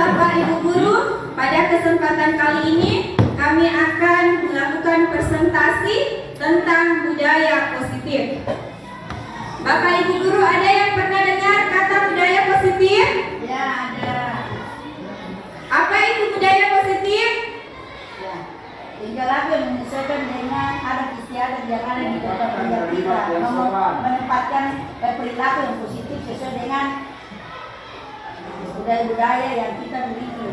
Bapak Ibu Guru, pada kesempatan kali ini kami akan melakukan presentasi tentang budaya positif. Bapak Ibu Guru, ada yang pernah dengar kata budaya positif? Ya, ada. Apa itu budaya positif? Ya. Tinggal aku yang menyesuaikan dengan adat istiadat yang ada di kota Banjar kita, menempatkan perilaku yang positif sesuai dengan budaya-budaya yang kita miliki.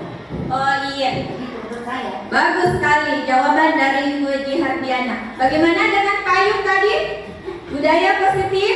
Oh iya, Begitu menurut saya. bagus sekali jawaban dari Ibu Jihardiana. Bagaimana dengan payung tadi? Budaya positif?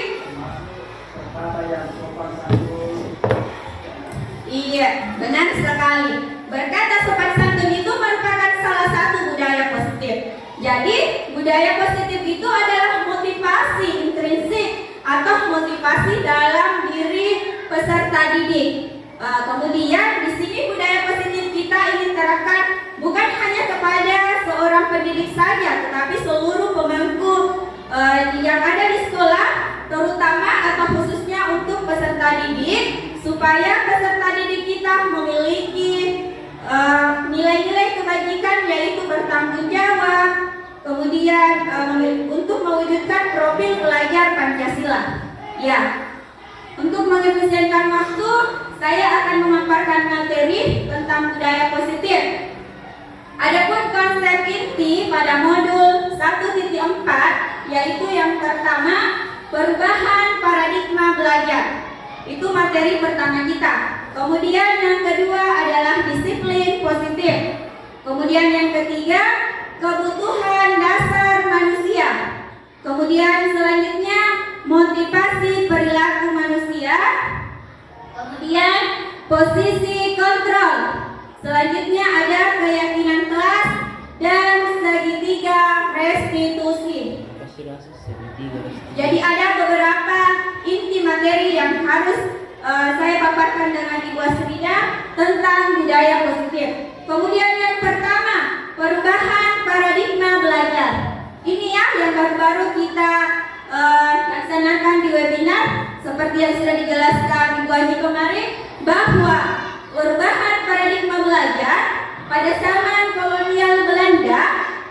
Iya, benar sekali. Berkata sopan santun itu merupakan salah satu budaya positif. Jadi, budaya positif itu adalah motivasi intrinsik atau motivasi dalam diri peserta didik. Kemudian di sini budaya positif kita ingin terapkan bukan hanya kepada seorang pendidik saja, tetapi seluruh pemangku yang ada di sekolah, terutama atau khususnya untuk peserta didik, supaya peserta didik kita memiliki nilai-nilai kebajikan, yaitu bertanggung jawab, kemudian untuk mewujudkan profil pelajar Pancasila. Ya, untuk mengefisienkan waktu, saya akan memaparkan materi tentang budaya positif. Adapun konsep inti pada modul 1.4, yaitu yang pertama, perubahan paradigma belajar. Itu materi pertama kita. Kemudian yang kedua adalah disiplin positif. Kemudian yang ketiga, kebutuhan dasar manusia. Kemudian selanjutnya, motivasi perilaku manusia. Kemudian posisi kontrol. Selanjutnya ada keyakinan kelas dan segitiga restitusi. Jadi ada beberapa inti materi yang harus saya paparkan dengan Ibu Asrida tentang budaya positif. Kemudian yang pertama, perubahan paradigma belajar. Ini ya yang baru-baru kita laksanakan di webinar, seperti yang sudah dijelaskan Ibu Haji kemarin, bahwa perubahan paradigma belajar pada zaman kolonial Belanda,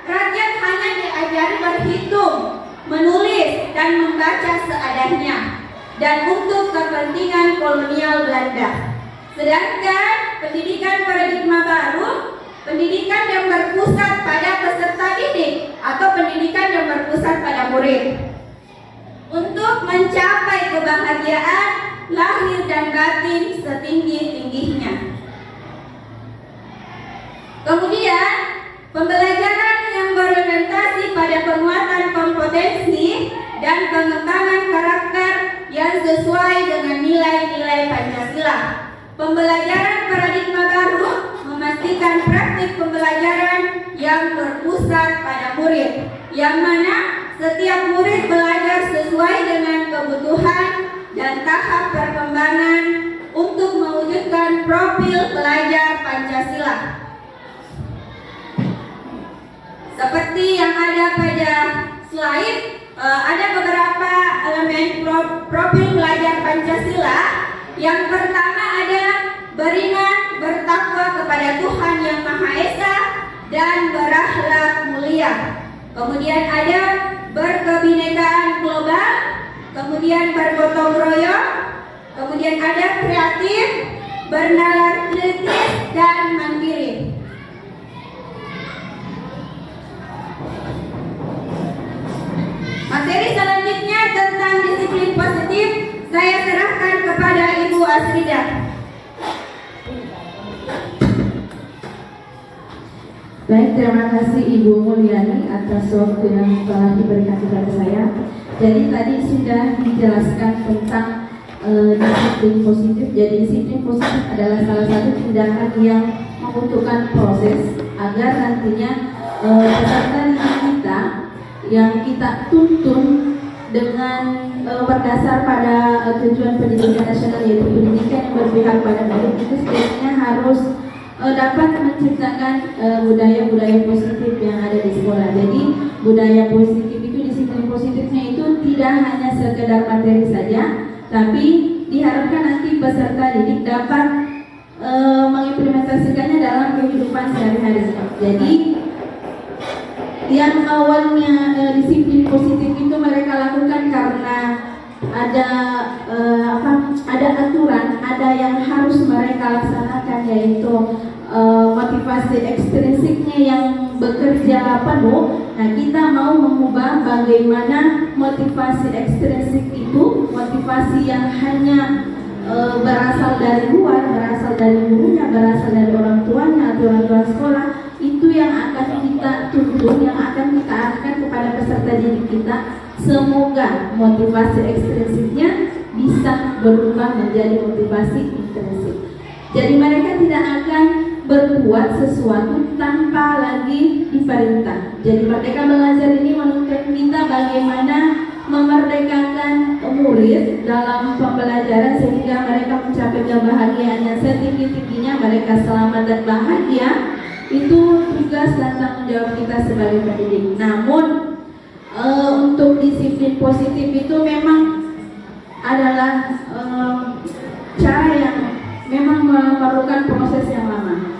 rakyat hanya diajari berhitung, menulis, dan membaca seadanya, dan untuk kepentingan kolonial Belanda. Sedangkan pendidikan paradigma baru, pendidikan yang berpusat pada peserta didik atau pendidikan yang berpusat pada murid, untuk mencapai kebahagiaan lahir dan batin setinggi-tingginya. Kemudian pembelajaran yang berorientasi pada penguatan kompetensi dan pengembangan karakter yang sesuai dengan nilai-nilai Pancasila. Pembelajaran paradigma baru memastikan praktik pembelajaran yang berpusat pada murid, yang mana setiap murid belajar sesuai dengan kebutuhan dan tahap perkembangan untuk mewujudkan profil pelajar Pancasila. Seperti yang ada pada slide, ada beberapa elemen profil pelajar Pancasila. Yang pertama ada beriman, bertakwa kepada Tuhan Yang Maha Esa, dan berakhlak mulia. Kemudian ada berkebinekaan global, kemudian bergotong royong, kemudian ada kreatif, bernalar kritis, dan mandiri. Materi selanjutnya tentang disiplin positif, saya serahkan kepada Ibu Asrida. Baik, terima kasih Ibu Mulyani atas waktu yang telah diberikan kepada saya. Jadi tadi sudah dijelaskan tentang disiplin positif. Jadi disiplin positif adalah salah satu tindakan yang membutuhkan proses agar nantinya peserta didik kita yang kita tuntun dengan berdasar pada tujuan pendidikan nasional, yaitu pendidikan yang berpihak pada murid, itu setidaknya harus dapat menciptakan budaya-budaya positif yang ada di sekolah. Jadi budaya positif itu, disiplin positifnya itu tidak hanya sekedar materi saja, tapi diharapkan nanti peserta didik dapat mengimplementasikannya dalam kehidupan sehari-hari. Jadi yang awalnya disiplin positif itu mereka lakukan karena ada ada aturan, ada yang harus mereka laksanakan, yaitu motivasi ekstrinsiknya yang bekerja penuh. Nah, kita mau mengubah bagaimana motivasi ekstrinsik itu, motivasi yang hanya berasal dari luar, berasal dari gurunya, berasal dari orang tuanya atau orang tua sekolah, itu yang akan kita tuntun, yang akan kita arahkan kepada peserta didik kita. Semoga motivasi ekstrinsiknya bisa berubah menjadi motivasi intrinsik. Jadi mereka tidak akan berbuat sesuatu tanpa lagi diperintah. Jadi Merdeka Belajar ini menuntut kita bagaimana memerdekakan murid dalam pembelajaran sehingga mereka mencapai kebahagiaan yang setinggi-tingginya, mereka selamat dan bahagia. Itu tugas dan tanggung jawab kita sebagai pendidik. Namun untuk disiplin positif itu memang adalah cara yang memang memerlukan proses yang lama.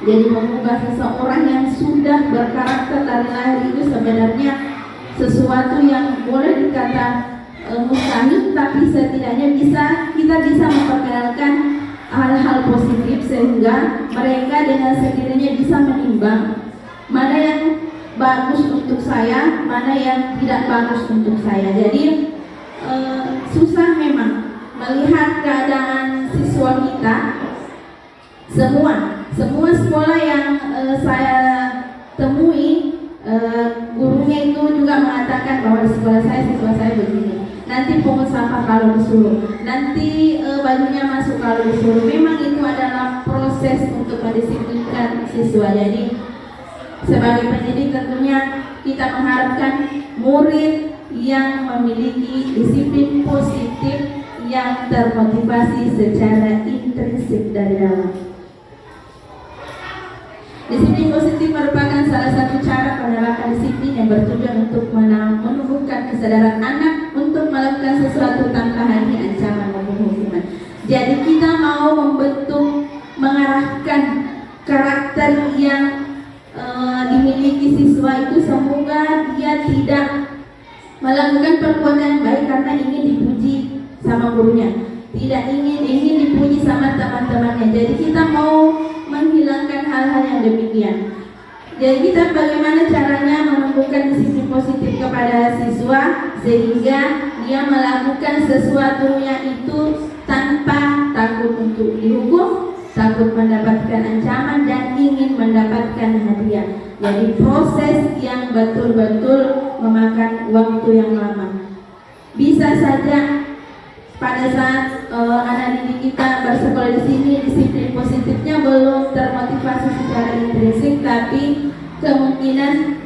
Jadi mengubah seseorang yang sudah berkarakter dari lahir itu sebenarnya sesuatu yang boleh dikata mustahil, tapi setidaknya kita bisa memperkenalkan hal-hal positif sehingga mereka dengan sendirinya bisa menimbang mana yang bagus untuk saya, mana yang tidak bagus untuk saya. Jadi susah memang melihat keadaan siswa kita. Semua sekolah yang saya temui, gurunya itu juga mengatakan bahwa di sekolah saya siswa saya begini. Nanti pungut sampah kalau disuruh, nanti bajunya masuk kalau disuruh. Memang itu adalah proses untuk mendisiplinkan siswa. Jadi sebagai pendidik tentunya kita mengharapkan murid yang memiliki disiplin positif yang termotivasi secara intrinsik dari dalam. Disiplin positif merupakan salah satu cara penerapan disiplin yang bertujuan untuk menumbuhkan kesadaran anak untuk melakukan sesuatu tanpa hanya ancaman maupun hukuman. Jadi kita mau membentuk, mengarahkan karakter yang dimiliki siswa itu, semoga dia tidak melakukan perbuatan yang baik karena ingin dipuji sama gurunya, tidak ingin dipuji sama teman-temannya. Jadi kita mau menghilangkan hal-hal yang demikian. Jadi kita bagaimana caranya menumbuhkan disiplin positif kepada siswa sehingga dia melakukan sesuatunya itu tanpa takut untuk dihukum, takut mendapatkan ancaman, dan ingin mendapatkan hadiah. Jadi proses yang betul-betul memakan waktu yang lama. Bisa saja pada saat anak didik kita bersekolah di sini disiplin positifnya belum termotivasi secara intrinsik, tapi kemungkinan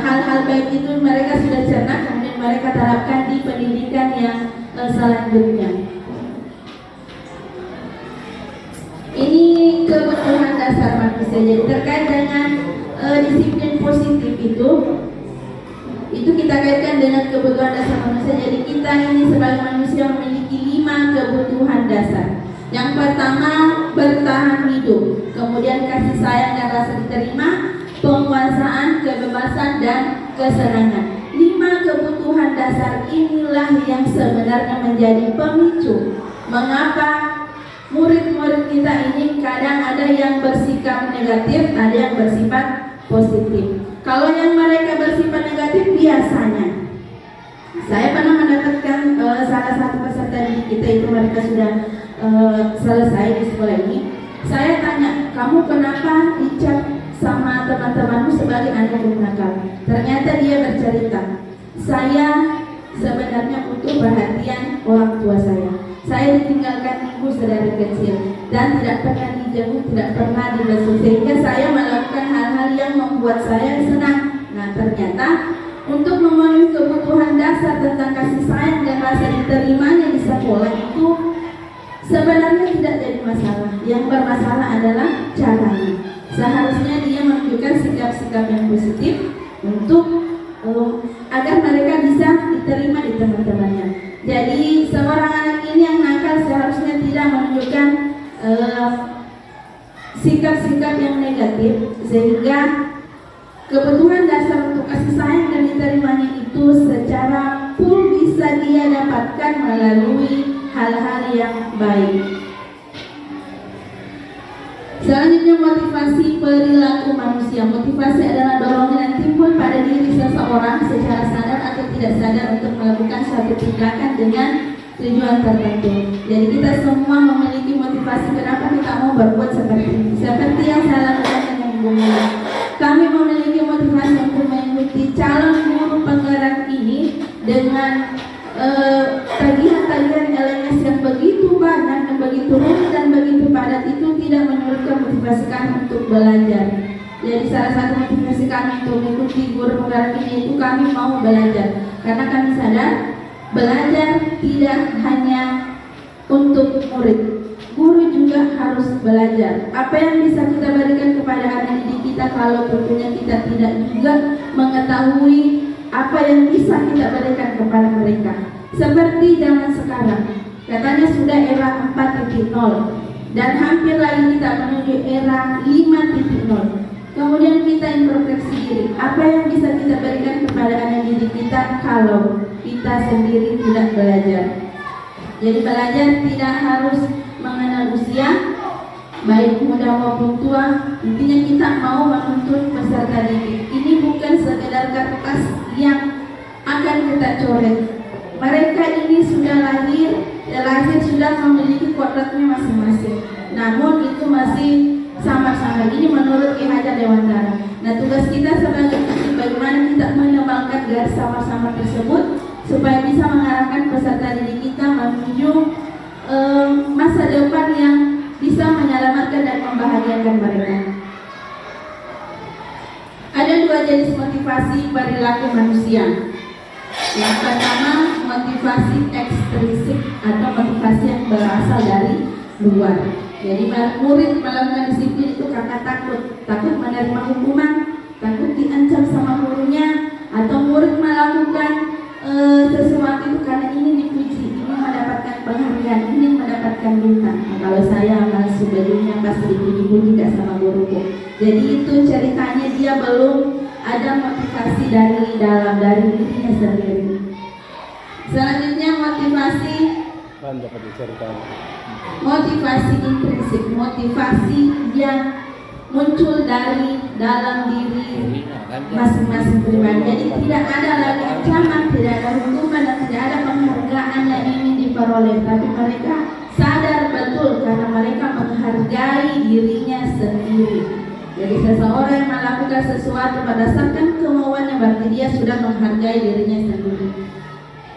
hal-hal baik itu mereka sudah cerna, kemudian mereka terapkan di pendidikan yang selanjutnya. Ini kebutuhan dasar manusia. Jadi terkait dengan disiplin positif itu kita kaitkan dengan kebutuhan dasar manusia. Jadi kita ini sebagai manusia memiliki 5 kebutuhan dasar. Yang pertama, bertahan hidup, kemudian kasih sayang dan rasa diterima, penguasaan, kebebasan, dan kesenangan. 5 kebutuhan dasar inilah yang sebenarnya menjadi pemicu mengapa murid-murid kita ini kadang ada yang bersikap negatif, ada yang bersifat positif. Kalau yang mereka bersifat negatif, biasanya saya pernah mendapatkan salah satu peserta didik kita itu mereka sudah selesai di sekolah ini. Saya tanya, kamu kenapa dicap sama teman-temanmu sebagai anak yang nakal? Ternyata dia bercerita, saya sebenarnya butuh perhatian orang tua saya. Saya ditinggalkan ibu sedari kecil dan tidak pernah dijenguk, tidak pernah dibasuh, sehingga saya melakukan hal-hal yang membuat saya senang. Nah, ternyata untuk memenuhi kebutuhan dasar tentang kasih sayang dan rasa diterimanya di sekolah itu sebenarnya tidak jadi masalah. Yang bermasalah adalah caranya. Seharusnya dia menunjukkan sikap-sikap yang positif untuk agar mereka bisa diterima di teman-temannya. Jadi seorang anak ini yang nakal seharusnya tidak menunjukkan sikap-sikap yang negatif, sehingga kebutuhan dasar untuk kasih sayang dan diterimanya itu secara full bisa dia dapatkan melalui hal-hal yang baik. Selanjutnya, motivasi perilaku manusia. Motivasi adalah dorongan yang timbul pada diri seseorang secara sadar atau tidak sadar untuk melakukan suatu tindakan dengan tujuan tertentu. Jadi kita semua memiliki motivasi kenapa kita mau berbuat seperti ini. Seperti yang saya lakukan dengan Ibu Mula. Kami memiliki motivasi untuk mengikuti calon guru penggerak ini dengan tagihan-tagihan LMS yang begitu banyak dan begitu rumit dan begitu padat itu tidak menyurutkan motivasi kami untuk belajar. Jadi salah satu motivasi kami untuk mengikuti guru penggerak ini itu kami mau belajar, karena kami sadar belajar tidak hanya untuk murid, guru juga harus belajar. Apa yang bisa kita berikan kepada anak didik kita kalau tentunya kita tidak juga mengetahui apa yang bisa kita berikan kepada mereka. Seperti zaman sekarang, katanya sudah era 4.0 dan hampir lagi kita menuju era 5.0. Kemudian kita introspeksi diri, apa yang bisa kita berikan kepada anak didik kita kalau kita sendiri tidak belajar. Jadi belajar tidak harus mengenal usia, baik muda maupun tua. Intinya kita mau menuntut peserta didik. Ini bukan sekedar kertas yang akan kita coret. Mereka ini sudah lahir sudah memiliki kodratnya masing-masing. Namun itu masih sama-sama. Ini menurut Ki Hajar Dewantara. Nah, tugas kita sebagai didik bagaimana kita menebalkan garis sama-sama tersebut supaya bisa mengarahkan peserta didik kita menuju masa depan yang bisa menyelamatkan dan membahagiakan mereka. Ada dua jenis motivasi perilaku manusia. Yang pertama, motivasi ekstrinsik atau motivasi yang berasal dari luar. Jadi murid melakukan disiplin itu karena takut menerima hukuman, takut diancam sama gurunya, atau murid melakukan sesuatu itu karena ingin dipuji, ingin mendapatkan penghargaan, ingin mendapatkan bintang. Nah, kalau saya masuk bajunya pasti dipuji-puji gak sama guruku. Jadi itu ceritanya dia belum ada motivasi dari dalam, dari dirinya sendiri. Selanjutnya motivasi intrinsik, motivasi yang muncul dari dalam diri masing-masing pribadi. Jadi tidak ada lagi ancaman, tidak ada hukuman, dan tidak ada penghargaan yang ingin diperoleh, tapi mereka sadar betul karena mereka menghargai dirinya sendiri. Jadi seseorang yang melakukan sesuatu berdasarkan kemauannya berarti dia sudah menghargai dirinya sendiri.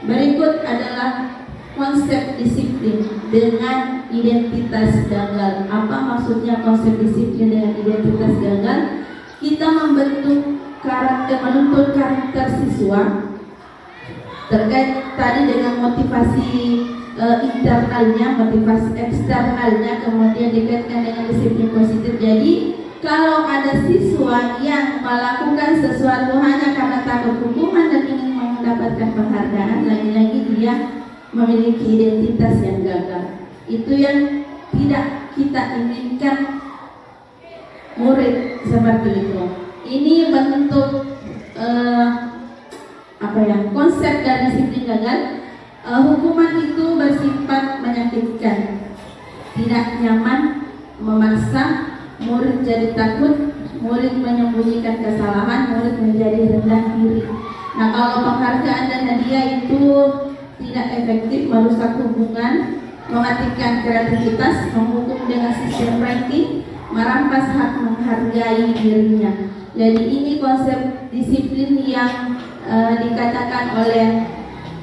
Berikut adalah konsep disiplin dengan identitas gagal. Apa maksudnya konsep disiplin dengan identitas gagal? Kita membentuk karakter, menuntut karakter siswa terkait tadi dengan motivasi internalnya, motivasi eksternalnya, kemudian dikaitkan dengan disiplin positif. Jadi kalau ada siswa yang melakukan sesuatu hanya karena takut hukuman dan ingin mendapatkan penghargaan, lagi-lagi dia memiliki identitas yang gagal. Itu yang tidak kita inginkan murid seperti itu. Ini bentuk konsep dari disiplin gagal. Hukuman itu bersifat menyakitkan, tidak nyaman, memaksa, murid jadi takut, murid menyembunyikan kesalahan, murid menjadi rendah diri. Nah, kalau penghargaan dan hadiah itu tidak efektif, merusak hubungan, mematikan kreativitas, menghukum dengan sistem ranking, merampas hak menghargai dirinya. Jadi ini konsep disiplin yang dikatakan oleh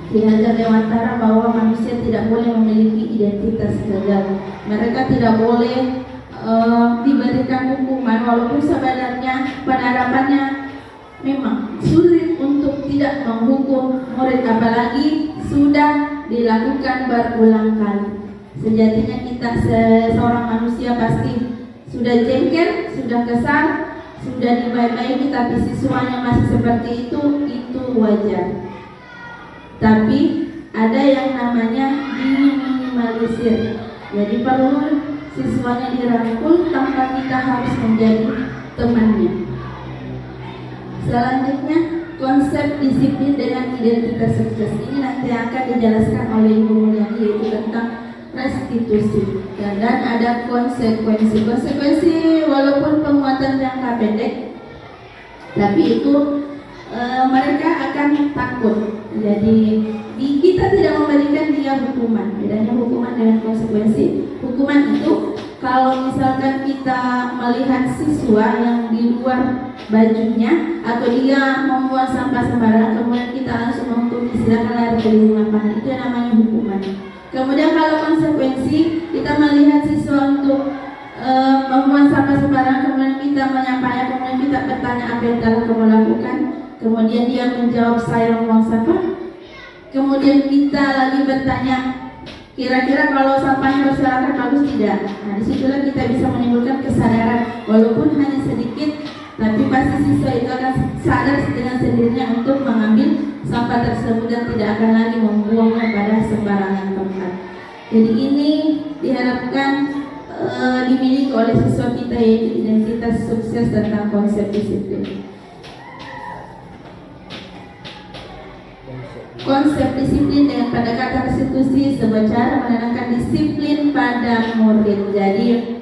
Ki Hajar Dewantara bahwa manusia tidak boleh memiliki identitas gagal. Mereka tidak boleh diberikan hukuman, walaupun sebenarnya penerapannya memang sulit untuk tidak menghukum murid, apalagi sudah dilakukan berulang kali. Sejatinya kita seorang manusia pasti sudah jengkel, sudah kesal, sudah dibaik-baiki, tapi siswanya masih seperti itu wajar. Tapi ada yang namanya diminimalisir. Jadi perlu siswanya dirangkul tanpa kita harus menjadi temannya. Selanjutnya, konsep disiplin dengan identitas sukses ini nanti akan dijelaskan oleh Ibu Mulyani, yaitu tentang restitusi. Dan ada konsekuensi. Konsekuensi walaupun penguatan jangka pendek, tapi itu mereka akan takut. Jadi kita tidak memberikan dia hukuman. Bedanya hukuman dengan konsekuensi. Hukuman itu kalau misalkan kita melihat siswa yang di luar bajunya atau dia membuang sampah sembarangan, kemudian kita langsung menghukum, silakan lari dari lapangan, itu yang namanya hukuman. Kemudian kalau konsekuensi, kita melihat siswa untuk membuang sampah sembarangan, kemudian kita menyapanya, kemudian kita bertanya apa yang telah kamu lakukan, kemudian dia menjawab saya membuang sampah. Kemudian kita lagi bertanya, kira-kira kalau sampahnya berserakan bagus tidak? Nah, disitulah kita bisa menimbulkan kesadaran, walaupun hanya sedikit, tapi pasti siswa itu akan sadar dengan sendirinya untuk mengambil sampah tersebut dan tidak akan lagi membuangnya pada sembarangan tempat. Jadi ini diharapkan dimiliki oleh siswa kita, yaitu identitas sukses tentang konsep disiplin. Konsep disiplin dengan pendekatan restitusi sebuah cara menanamkan disiplin pada murid. Jadi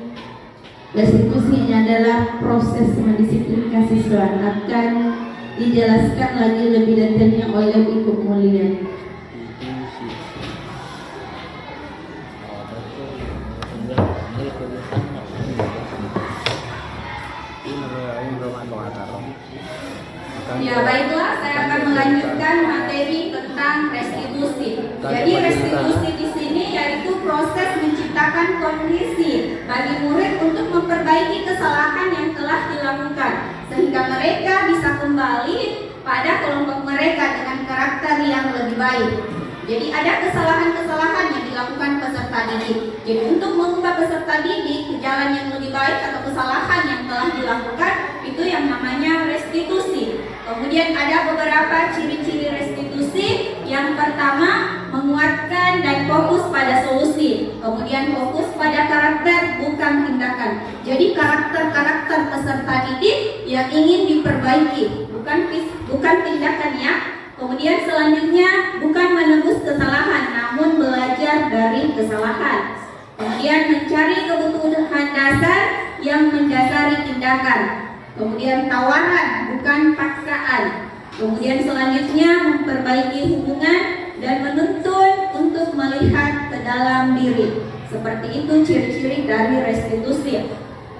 restitusi ini adalah proses mendisiplinkan siswa, akan dijelaskan lagi lebih detailnya oleh Ibu Mulyani. Ya baiklah, saya akan melanjutkan materi tentang restitusi. Jadi restitusi di sini yaitu proses menciptakan kondisi bagi murid untuk memperbaiki kesalahan yang telah dilakukan, sehingga mereka bisa kembali pada kelompok mereka dengan karakter yang lebih baik. Jadi ada kesalahan-kesalahan yang dilakukan peserta didik. Jadi untuk mengubah peserta didik ke jalan yang lebih baik atau kesalahan yang telah dilakukan, itu yang namanya restitusi. Kemudian ada beberapa ciri-ciri restitusi. Yang pertama, menguatkan dan fokus pada solusi. Kemudian fokus pada karakter, bukan tindakan. Jadi karakter-karakter peserta didik yang ingin diperbaiki, bukan tindakan ya. Kemudian selanjutnya, bukan menebus kesalahan, namun belajar dari kesalahan. Kemudian mencari kebutuhan dasar yang mendasari tindakan. Kemudian tawaran, bukan paksaan. Kemudian selanjutnya memperbaiki hubungan dan menuntun untuk melihat ke dalam diri. Seperti itu ciri-ciri dari restitusi.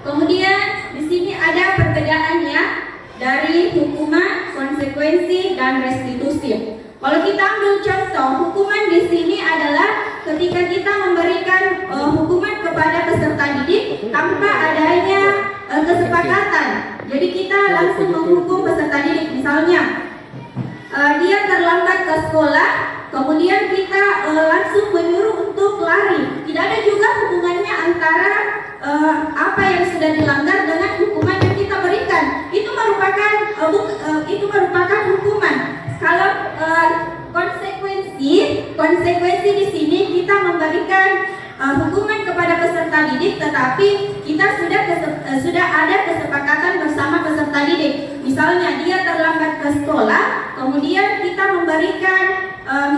Kemudian di sini ada perbedaan ya dari hukuman, konsekuensi, dan restitusi. Kalau kita ambil contoh, hukuman di sini adalah ketika kita memberikan hukuman kepada peserta didik tanpa adanya kesepakatan. Jadi kita langsung menghukum peserta didik. Misalnya dia terlambat ke sekolah, kemudian kita langsung menyuruh untuk lari. Tidak ada juga hubungannya antara apa yang sudah dilanggar dengan hukuman yang kita berikan. Itu merupakan hukuman. Kalau konsekuensi di sini kita memberikan hukuman kepada peserta didik, tetapi kita sudah ada kesepakatan bersama peserta didik. Misalnya dia terlambat ke sekolah, kemudian kita memberikan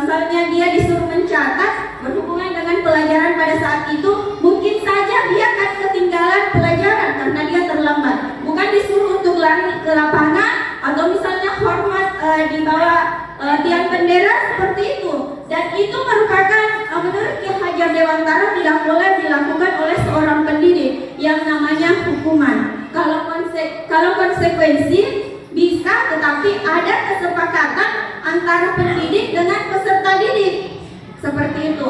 misalnya dia disuruh mencatat berhubungan dengan pelajaran pada saat itu, mungkin saja dia akan ketinggalan pelajaran karena dia terlambat. Bukan disuruh untuk lari ke lapangan atau misalnya hormat di bawah tiang bendera seperti itu. Dan itu merupakan menurut Ki Hajar Dewantara tidak boleh dilakukan oleh seorang pendidik yang namanya hukuman. Kalau konsekuensi bisa, tetapi ada kesepakatan antara pendidik dengan peserta didik. Seperti itu.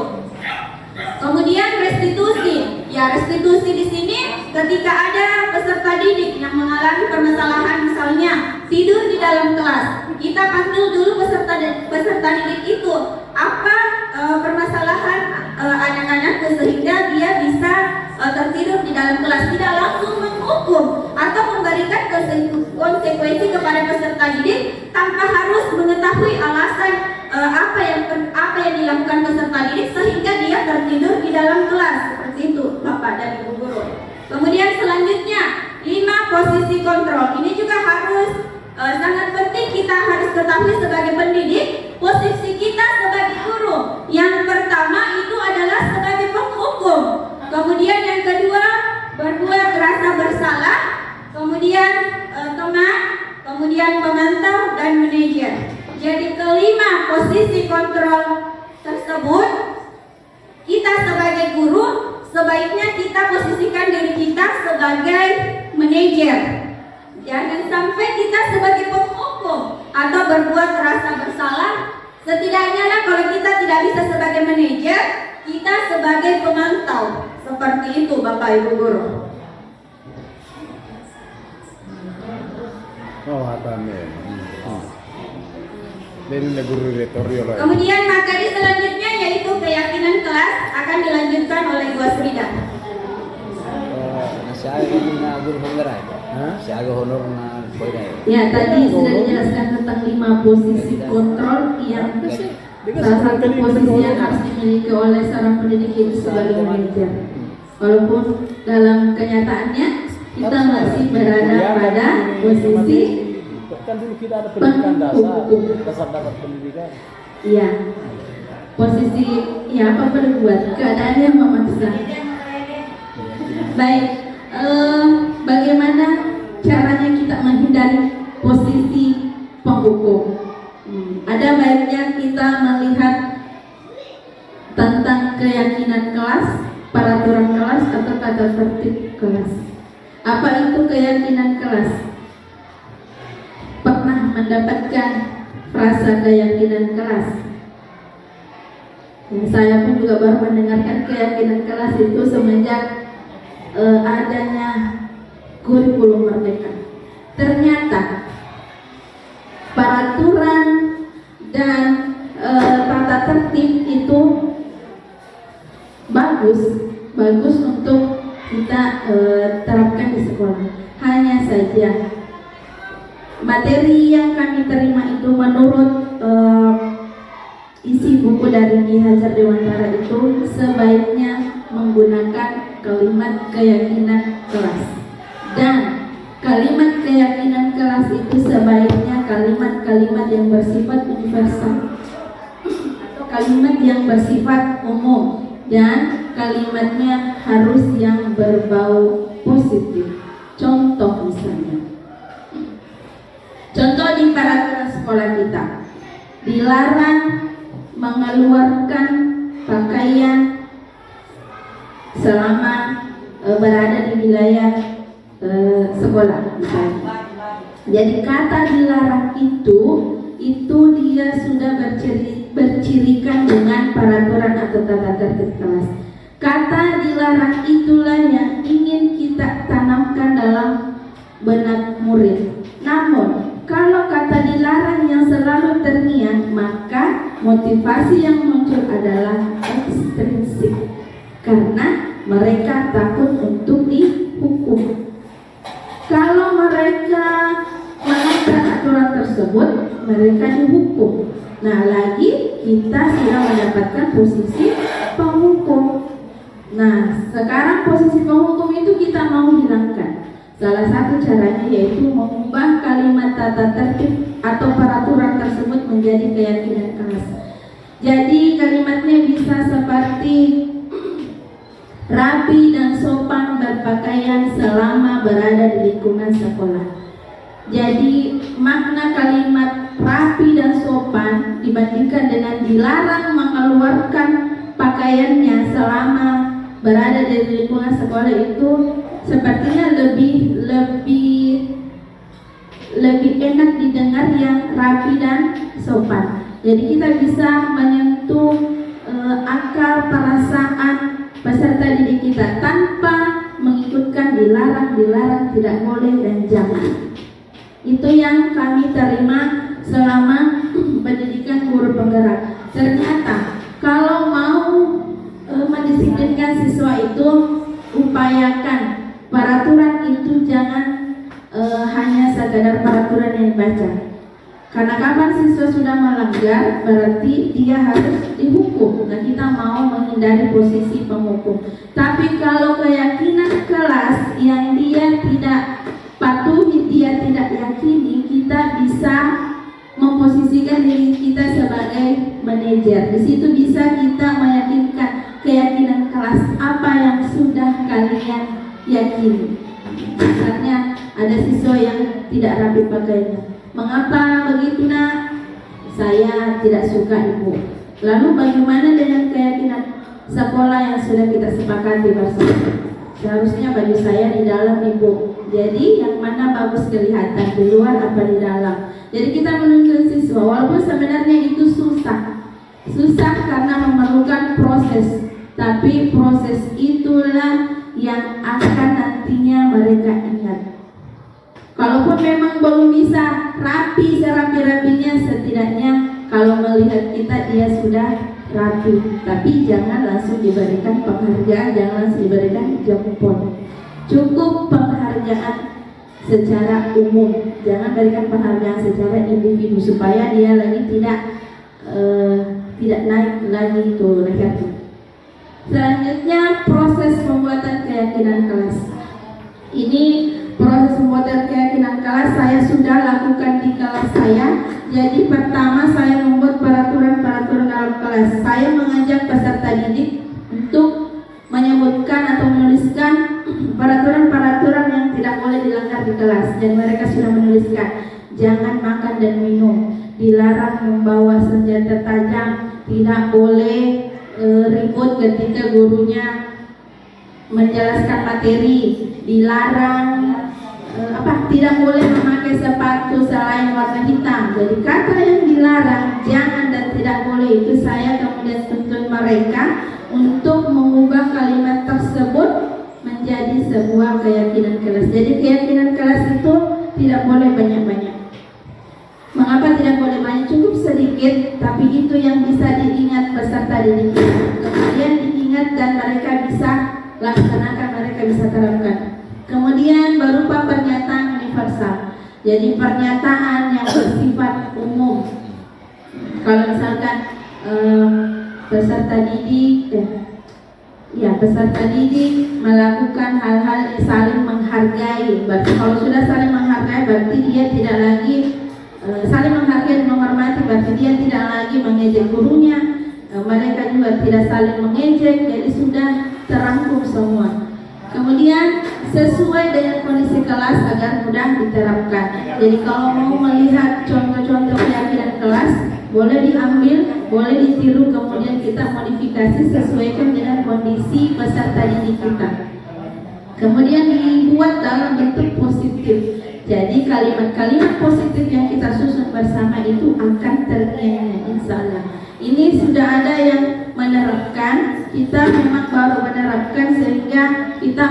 Kemudian restitusi. Ya, restitusi di sini ketika ada peserta didik yang mengalami permasalahan, misalnya tidur di dalam kelas, kita panggil dulu peserta didik itu apa permasalahan anak-anak sehingga dia bisa tertidur di dalam kelas. Tidak langsung menghukum atau memberikan konsekuensi kepada peserta didik tanpa harus mengetahui alasan apa yang dilakukan peserta didik sehingga dia tertidur di dalam kelas. Seperti itu Bapak dan Ibu guru. Kemudian selanjutnya kemudian teman, kemudian pemantau dan manajer. Jadi kelima posisi kontrol tersebut, kita sebagai guru sebaiknya kita posisikan diri kita sebagai manajer. Jangan sampai kita sebagai penghukum atau berbuat rasa bersalah. Setidaknya lah kalau kita tidak bisa sebagai manajer, kita sebagai pemantau. Seperti itu Bapak Ibu Guru. Oh, hatame. Dari guru rektorio lah. Kemudian materi selanjutnya yaitu keyakinan kelas akan dilanjutkan oleh Bu Asrida. Si Aga na guru penggerak. Si Aga honor na poida. Ya, tadi sudah dijelaskan tentang 5 posisi kontrol yang salah satu posisi yang harus dimiliki oleh seorang pendidik itu sebagai manajer. Walaupun dalam kenyataannya kita masih berada pada posisi kan dulu kita ada pendidikan dasar pendidikan. iya, posisi ya apa berbuat keadaannya memaksa. Baik, bagaimana caranya kita menghindari posisi penghukum? Ada baiknya kita melihat tentang keyakinan kelas, peraturan kelas atau tata tertib kelas. Apa itu keyakinan kelas? Pernah mendapatkan frasa keyakinan kelas? Saya pun juga baru mendengarkan keyakinan kelas itu semenjak adanya kurikulum merdeka. Ternyata peraturan dan tata tertib itu bagus untuk kita terapkan di sekolah. Hanya saja materi yang kami terima itu menurut isi buku dari Ki Hajar Dewantara itu sebaiknya menggunakan kalimat keyakinan kelas, dan kalimat keyakinan kelas itu sebaiknya kalimat-kalimat yang bersifat universal atau kalimat yang bersifat umum, dan kalimatnya harus yang berbau positif. Contoh misalnya, contoh di peraturan sekolah kita dilarang mengeluarkan pakaian selama berada di wilayah sekolah misalnya. Jadi kata dilarang itu dia sudah bercirikan dengan peraturan atau tata tertib kelas. Kata dilarang itulah yang ingin kita tanamkan dalam benak murid. Namun kalau kata dilarang yang selalu terngiang, maka motivasi yang muncul adalah ekstrinsik, karena mereka takut untuk dihukum. Kalau mereka melanggar aturan tersebut, mereka dihukum. Nah, lagi kita sudah mendapatkan posisi penghukum. Nah, sekarang posisi penghukum itu kita mau hilangkan. Salah satu caranya yaitu mengubah kalimat tata tertib atau peraturan tersebut menjadi keyakinan kelas. Jadi kalimatnya bisa seperti rapi dan sopan berpakaian selama berada di lingkungan sekolah. Jadi makna kalimat rapi dan sopan dibandingkan dengan dilarang mengeluarkan pakaiannya selama berada di lingkungan sekolah itu sepertinya lebih enak didengar yang rapi dan sopan. Jadi kita bisa menyentuh akal perasaan peserta didik kita tanpa mengikutkan dilarang, tidak boleh dan jangan. Itu yang kami terima selama pendidikan guru penggerak. Ternyata kalau mau mendisiplinkan siswa itu, upayakan peraturan itu jangan hanya sekadar peraturan yang dibaca. Karena kapan siswa sudah melanggar, berarti dia harus dihukum. Nah, kita mau menghindari posisi penghukum. Tapi kalau keyakinan kelas yang dia tidak patuhi, dia tidak yakini, kita bisa memposisikan diri kita sebagai manajer. Di situ bisa kita meyakinkan keyakinan kelas apa yang sudah kalian yakini. Misalnya ada siswa yang tidak rapi pakaiannya. Mengapa begitu nak? Saya tidak suka ibu. Lalu bagaimana dengan keyakinan sekolah yang sudah kita sepakati bersama? Seharusnya baju saya di dalam ibu. Jadi yang mana bagus kelihatan, di luar apa di dalam. Jadi kita menuntun siswa, walaupun sebenarnya itu susah karena memerlukan proses. Tapi proses itulah yang akan nantinya mereka ingat. Kalaupun memang belum bisa rapi serapi-rapinya, setidaknya kalau melihat kita dia sudah rapi. Tapi jangan langsung diberikan penghargaan, jangan langsung diberikan jempol. Cukup penghargaan secara umum, jangan berikan penghargaan secara individu supaya dia lagi tidak naik lagi ke lehernya. Selanjutnya proses pembuatan keyakinan kelas. Ini proses pembuatan keyakinan kelas saya sudah lakukan di kelas saya. Jadi pertama saya membuat peraturan-peraturan dalam kelas. Saya mengajak peserta didik untuk menyebutkan atau menuliskan peraturan-peraturan yang tidak boleh dilanggar di kelas. Dan mereka sudah menuliskan, jangan makan dan minum, dilarang membawa senjata tajam, tidak boleh ribut ketika gurunya menjelaskan materi, dilarang tidak boleh memakai sepatu selain warna hitam. Jadi kata yang dilarang, jangan dan tidak boleh itu saya kemudian tuntun mereka untuk mengubah kalimat tersebut menjadi sebuah keyakinan kelas. Jadi keyakinan kelas itu tidak boleh banyak-banyak. Mengapa tidak boleh banyak? Cukup sedikit, tapi itu yang bisa diingat peserta didik. Kemudian diingat dan mereka bisa laksanakan, mereka bisa terapkan. Kemudian berupa pernyataan universal. Jadi pernyataan yang bersifat umum. Kalau misalkan peserta didik melakukan hal-hal saling menghargai. Berarti kalau sudah saling menghargai, berarti dia tidak lagi saling menghargai dan menghormati, berarti dia tidak lagi mengejek gurunya, mereka juga tidak saling mengejek, jadi sudah terangkum semua. Kemudian sesuai dengan kondisi kelas agar mudah diterapkan. Jadi kalau mau melihat contoh-contoh keyakinan kelas, boleh diambil, boleh ditiru, kemudian kita modifikasi sesuaikan dengan kondisi peserta didik kita. Kemudian dibuat dalam bentuk positif. Jadi kalimat-kalimat positif yang kita susun bersama itu akan teringat, insya Allah. Ini sudah ada yang menerapkan, kita memang baru menerapkan sehingga kita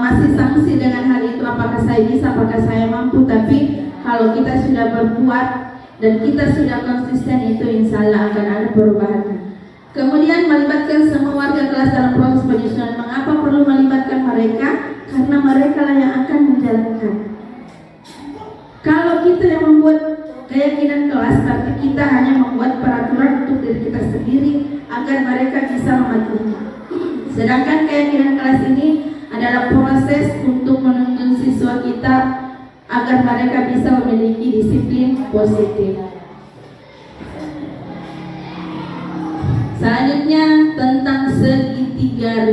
masih sanksi dengan hal itu. Apakah saya bisa, apakah saya mampu? Tapi kalau kita sudah berbuat dan kita sudah konsisten, itu insya Allah akan ada perubahan. Kemudian melibatkan semua warga kelas dalam proses penyusunan. Mengapa perlu melibatkan mereka? Karena mereka lah yang akan menjalankan. Kalau kita yang membuat keyakinan kelas, tapi kita hanya membuat peraturan untuk diri kita sendiri agar mereka bisa mematuhinya. Sedangkan keyakinan kelas ini adalah proses untuk menuntun siswa kita agar mereka bisa memiliki disiplin positif. Selanjutnya tentang segitiga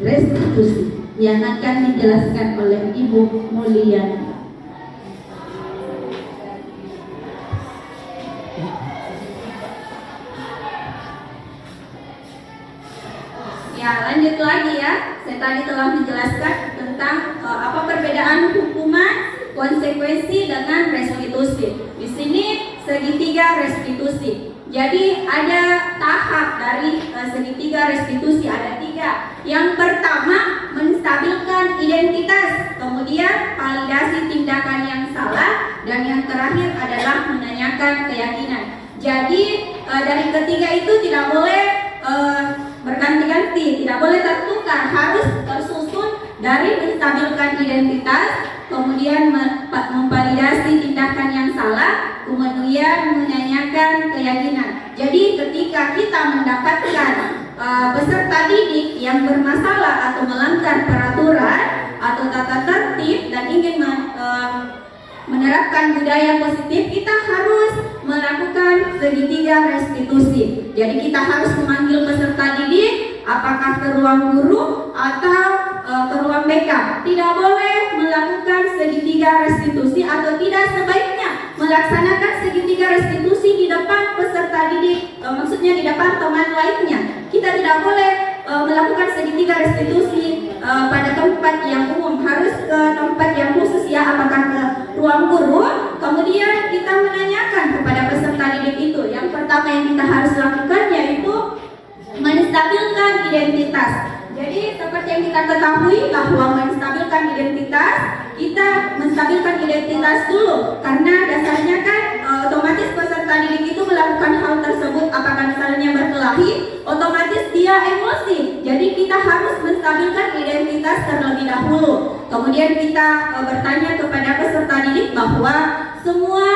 restitusi yang akan dijelaskan oleh Ibu Mulyani. Ya, lanjut lagi ya. Saya tadi telah menjelaskan tentang apa perbedaan hukuman, konsekuensi dengan restitusi. Di sini segitiga restitusi. Jadi ada tahap dari segitiga restitusi, ada 3. Yang pertama menstabilkan identitas, kemudian validasi tindakan yang salah, dan yang terakhir adalah menanyakan keyakinan. Jadi dari ketiga itu tidak boleh berganti-ganti, tidak boleh tertukar, harus tersusun dari menstabilkan identitas, kemudian memvalidasi tindakan yang salah, kemudian menanyakan keyakinan. Jadi ketika kita mendapatkan peserta didik yang bermasalah atau melanggar peraturan atau tata tertib dan ingin menerapkan budaya positif, kita harus melakukan segitiga restitusi. Jadi kita harus memanggil peserta didik, apakah ke ruang guru atau ke ruang BK. Tidak boleh melakukan atau tidak sebaiknya melaksanakan segitiga restitusi di depan peserta didik, maksudnya di depan teman lainnya. Kita tidak boleh melakukan segitiga restitusi pada tempat yang umum, harus ke tempat yang khusus ya, apakah ke ruang guru. Kemudian kita menanyakan kepada peserta didik itu, yang pertama yang kita harus lakukan yaitu menstabilkan identitas. Jadi seperti yang kita ketahui bahwa menstabilkan identitas, kita menstabilkan identitas dulu, karena dasarnya kan otomatis peserta didik itu melakukan hal tersebut, apakah misalnya berkelahi, otomatis dia emosi. Jadi kita harus menstabilkan identitas terlebih dahulu. Kemudian kita bertanya kepada peserta didik bahwa semua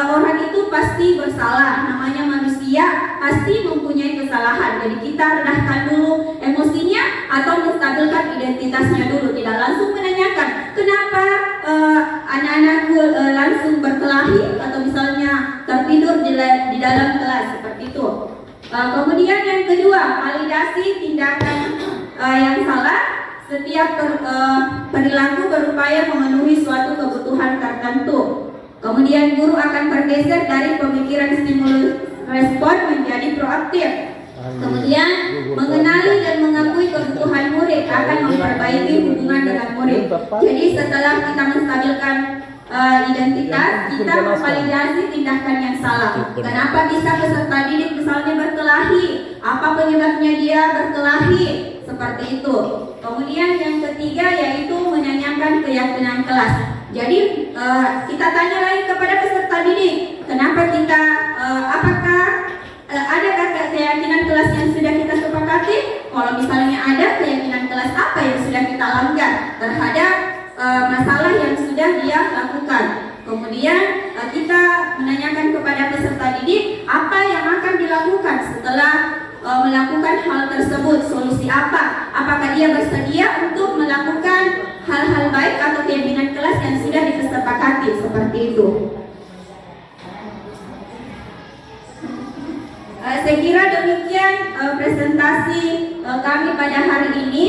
orang itu pasti bersalah, namanya manusia pasti mempunyai kesalahan. Jadi kita rendahkan dulu emosinya atau menstabilkan identitasnya dulu, tidak langsung menanyakan kenapa anak-anakku langsung berkelahi atau misalnya tertidur di dalam kelas, seperti itu. Kemudian yang kedua, validasi tindakan yang salah. Setiap perilaku berupaya memenuhi suatu kebutuhan tertentu. Kemudian guru akan bergeser dari pemikiran stimulus respon menjadi proaktif. Kemudian mengenali dan mengakui kebutuhan murid akan memperbaiki hubungan dengan murid. Jadi setelah kita menstabilkan identitas, kita memvalidasi tindakan yang salah. Kenapa bisa peserta didik misalnya berkelahi? Apa penyebabnya dia berkelahi? Seperti itu. Kemudian yang ketiga yaitu menanyakan keyakinan kelas. Jadi kita tanya lagi kepada peserta didik, kenapa kita, apakah adakah keyakinan kelas yang sudah kita sepakati? Kalau misalnya ada, keyakinan kelas apa yang sudah kita langgar terhadap masalah yang sudah dia lakukan. Kemudian kita menanyakan kepada peserta didik apa yang akan dilakukan setelah melakukan hal tersebut, solusi apa? Apakah dia bersedia untuk melakukan hal-hal baik atau keyakinan kelas yang sudah disepakati, seperti itu. Saya kira demikian presentasi kami pada hari ini.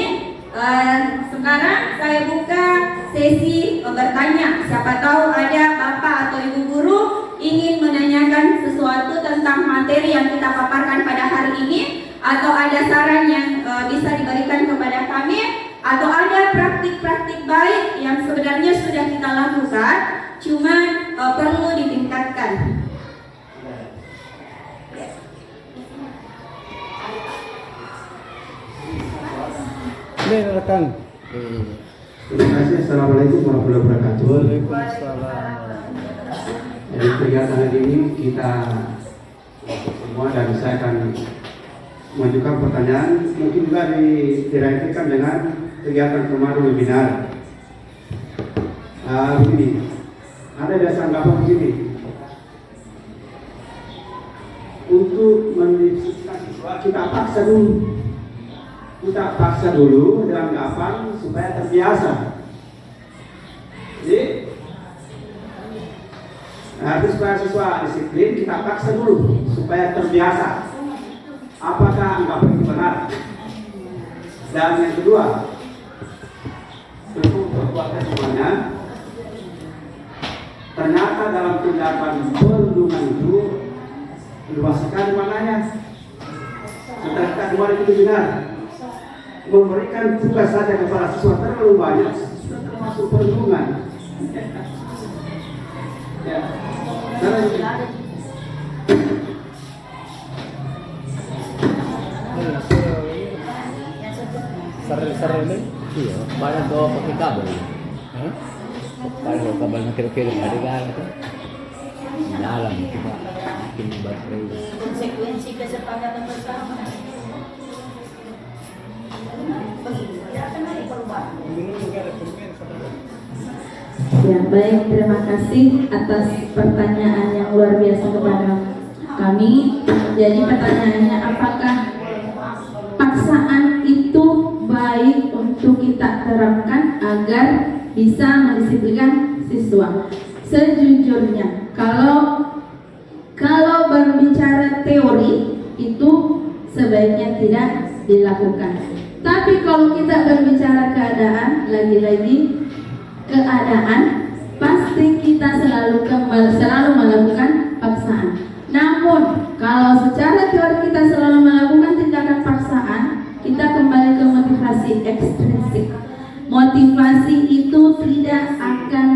Sekarang saya buka sesi bertanya. Siapa tahu ada bapak atau ibu guru ingin menanyakan sesuatu tentang materi yang kita paparkan pada hari ini, atau ada saran yang bisa diberikan kepada kami, atau ada praktik-praktik baik yang sebenarnya sudah kita lakukan, cuma perlu ditingkatkan. Ini rekan. Terima kasih. Assalamualaikum warahmatullahi wabarakatuh. Waalaikumsalam. Jadi kegiatan hari ini kita semua, dan saya akan mengajukan pertanyaan, mungkin juga dirayakan dengan kegiatan kemarin webinar. Begini, ada dasar anggapan begini, untuk mendiskusikan siswa kita paksa dulu dengan anggapan supaya terbiasa. Jadi harus supaya siswa disiplin, kita paksa dulu supaya terbiasa. Apakah anggapan itu benar? Dan yang kedua, tentu berbuatnya semuanya. Ternyata dalam tindakan perlindungan itu luas sekali maknanya. Setelah kemarin itu benar, memberikan tugas saja kepada siswa terlalu banyak, termasuk perlindungan. Ya, Sar ini? Iya, banyak tuh pakai kabel. Hah? Kalau kabel yang kira-kira ada kan itu di dalam kita bikin baterai. Konsekuensi kesepakatan bersama. Akan ada perubahan. Ya, baik, terima kasih atas pertanyaan yang luar biasa kepada kami. Jadi pertanyaannya, apakah paksaan itu baik untuk kita terapkan agar bisa mendisiplinkan siswa? Sejujurnya, kalau berbicara teori itu sebaiknya tidak dilakukan. Tapi kalau kita berbicara keadaan, lagi-lagi keadaan, pasti kita kita selalu melakukan paksaan. Namun kalau secara teori kita selalu melakukan tindakan paksaan, kita kembali ke motivasi ekstrinsik. Motivasi itu tidak akan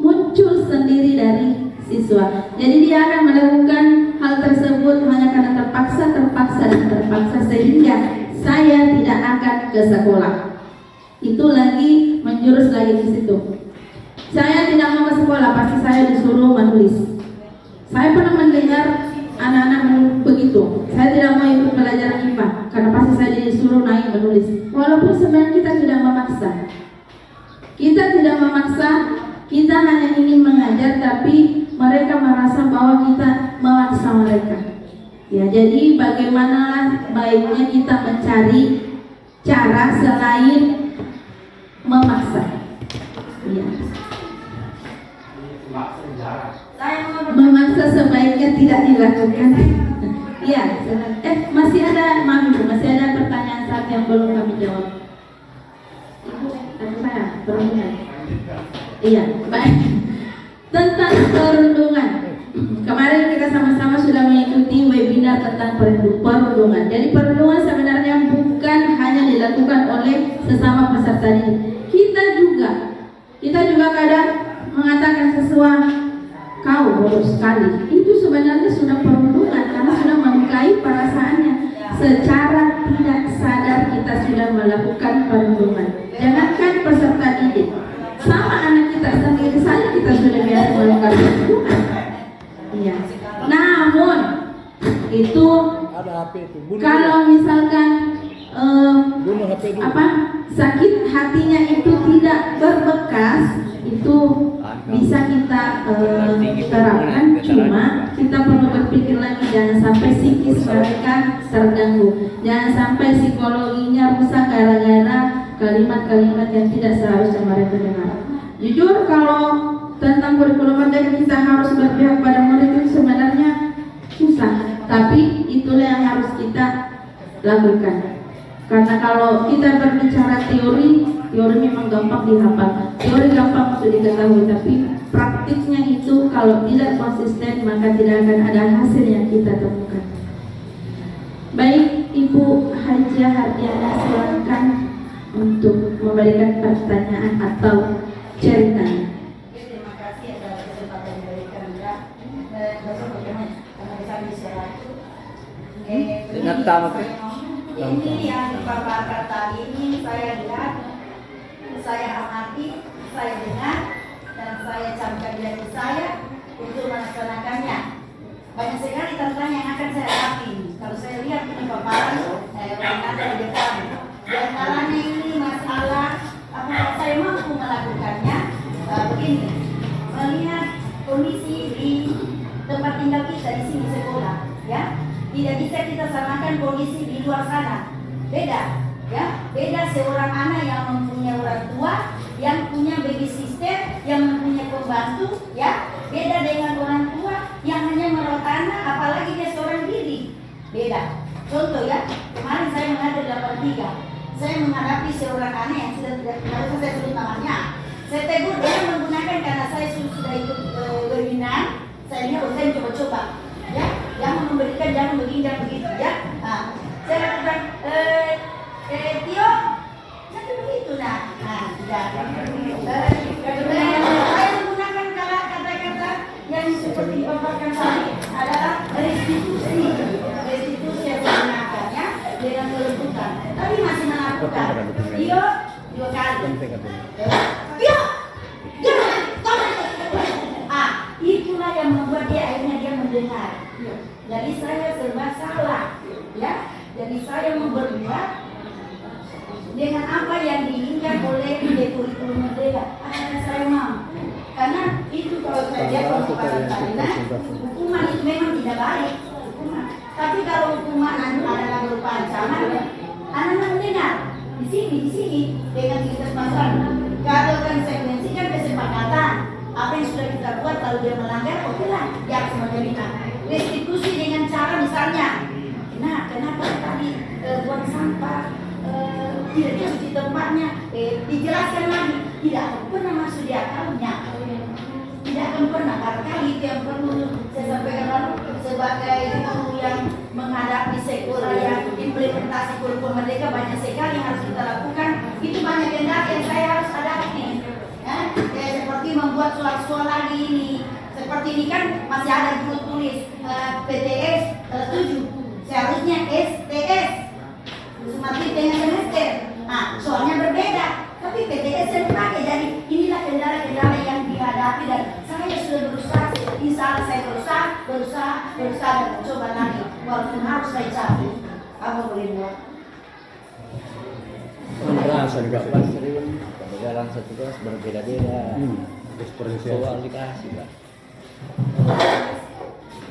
muncul sendiri dari siswa. Jadi dia akan melakukan hal tersebut hanya karena terpaksa sehingga saya tidak akan ke sekolah. Itu lagi menjurus lagi di situ. Saya tidak mau ke sekolah, pasti saya disuruh menulis. Saya pernah mendengar anak-anak begitu. Saya tidak mau ikut pelajaran IPA karena pasti saya disuruh naik menulis. Walaupun sebenarnya kita tidak memaksa. Kita hanya ingin mengajar, tapi mereka merasa bahwa kita memaksa mereka. Ya, jadi bagaimana baiknya kita mencari cara selain memaksa. Ya. Memaksa sebaiknya tidak dilakukan. Iya, masih ada pertanyaan satu yang belum kami jawab. Ibu, saya perundungan. Iya, baik. Tentang perundungan. Kemarin kita sama-sama sudah mengikuti webinar tentang perundungan. Jadi perundungan sebenarnya bukan hanya dilakukan oleh sesama peserta didik. Kita juga kadang mengatakan sesuatu, kau bodoh sekali. Itu sebenarnya sudah perundungan karena sudah melukai perasaannya. Secara tidak sadar kita sudah melakukan perundungan. Jangankan peserta didik, sama anak kita sendiri saja kita sudah biasa melakukan perundungan. Iya. Namun itu Ada HP itu. Bunuh kalau dia. misalkan Bunuh HP dulu. sakit hatinya itu tidak berbekas, itu bisa kita terapkan. Cuma kita perlu berpikir lagi, jangan sampai psikis mereka terganggu, jangan sampai psikologinya rusak gara-gara kalimat-kalimat yang tidak seharusnya mereka dengar. Jujur, kalau tentang kurikulum merdeka kita harus berpihak pada murid itu sebenarnya susah, tapi itulah yang harus kita lakukan. Karena kalau kita berbicara teori memang gampang dihafal, teori gampang untuk diketahui, tapi praktiknya itu kalau tidak konsisten maka tidak akan ada hasil yang kita temukan. Baik, Ibu Hajah Hardiana, silakan untuk memberikan pertanyaan atau ceritanya. Terima kasih atas kesempatan yang diberikan ya. Ingat tamu. Ini yang dipaparkan tadi ini saya lihat, saya amati, saya dengar, dan saya camkan di hati saya untuk melaksanakannya. Banyak sekali tantangan yang akan saya hadapi. Kalau saya lihat ini paparan yang ada di depan, di antaranya ini masalah apakah saya mampu melakukannya. Begini, melihat kondisi di tempat tinggal kita di sini sekolah, ya. Tidak bisa kita samakan kondisi di luar sana. Beda, ya. Beda seorang anak yang mempunyai orang tua, yang punya baby sister, yang mempunyai pembantu, ya. Beda dengan orang tua yang hanya merawat anak, apalagi dia seorang diri. Beda. Contoh ya, kemarin saya mengajar 83. Saya menghadapi seorang anak yang tidak usah saya sebut namanya. Saya tegur dia menggunakan karena saya sudah ikut webinar. Saya lihat saya coba-coba, ya. Jangan memberikan, jangan begini, jangan begitu, ya. Nah, saya lakukan, Tio, jangan begitu, nah, tidak. Saya menggunakan kata-kata yang seperti paparkan tadi adalah restitusi yang menggunakannya dengan kelembutan. Tapi masih melakukan. Tio, 2 kali. Tio, itulah yang membuat dia akhirnya dia mendengar. Jadi saya serba salah, ya. Jadi saya berbuat dengan apa yang diinginkan oleh kurikulum merdeka. Akhirnya saya mau, karena itu kalau saya lihat hukuman itu memang tidak baik. Tapi kalau hukuman adalah berupa ancaman, anak-anak mendengar di sini dengan kita pasal. Kalau konsekuensikan kesepakatan. Apa yang sudah kita buat, kalau dia melanggar, oke lah, dia harus menerima. Restitusi dengan cara misalnya, nah kenapa tadi buang sampah tidak cuci tempatnya, dijelaskan lagi, tidak pernah masuk di akalnya, tidak pernah barangkali itu yang perlu saya sampaikan lalu sebagai guru yang menghadapi sekolah yang implementasi kurikulum merdeka banyak sekali yang harus kita lakukan. Itu banyak kendala yang saya harus hadapi. Ya, kayak seperti membuat surat sekolah ini. Seperti ini kan masih ada guru tulis PTS 7, seharusnya STS. Seperti dengan semester. Nah, soalnya berbeda. Tapi PTS saya pakai. Jadi inilah kendala-kendala yang dihadapi dan saya sudah berusaha. Insya Allah saya berusaha dan mencoba lagi. Walaupun harus saya cabut. Apa boleh buat? Merasa juga pas sering jalan satu kelas berbeda-beda. Soal dikasih Pak.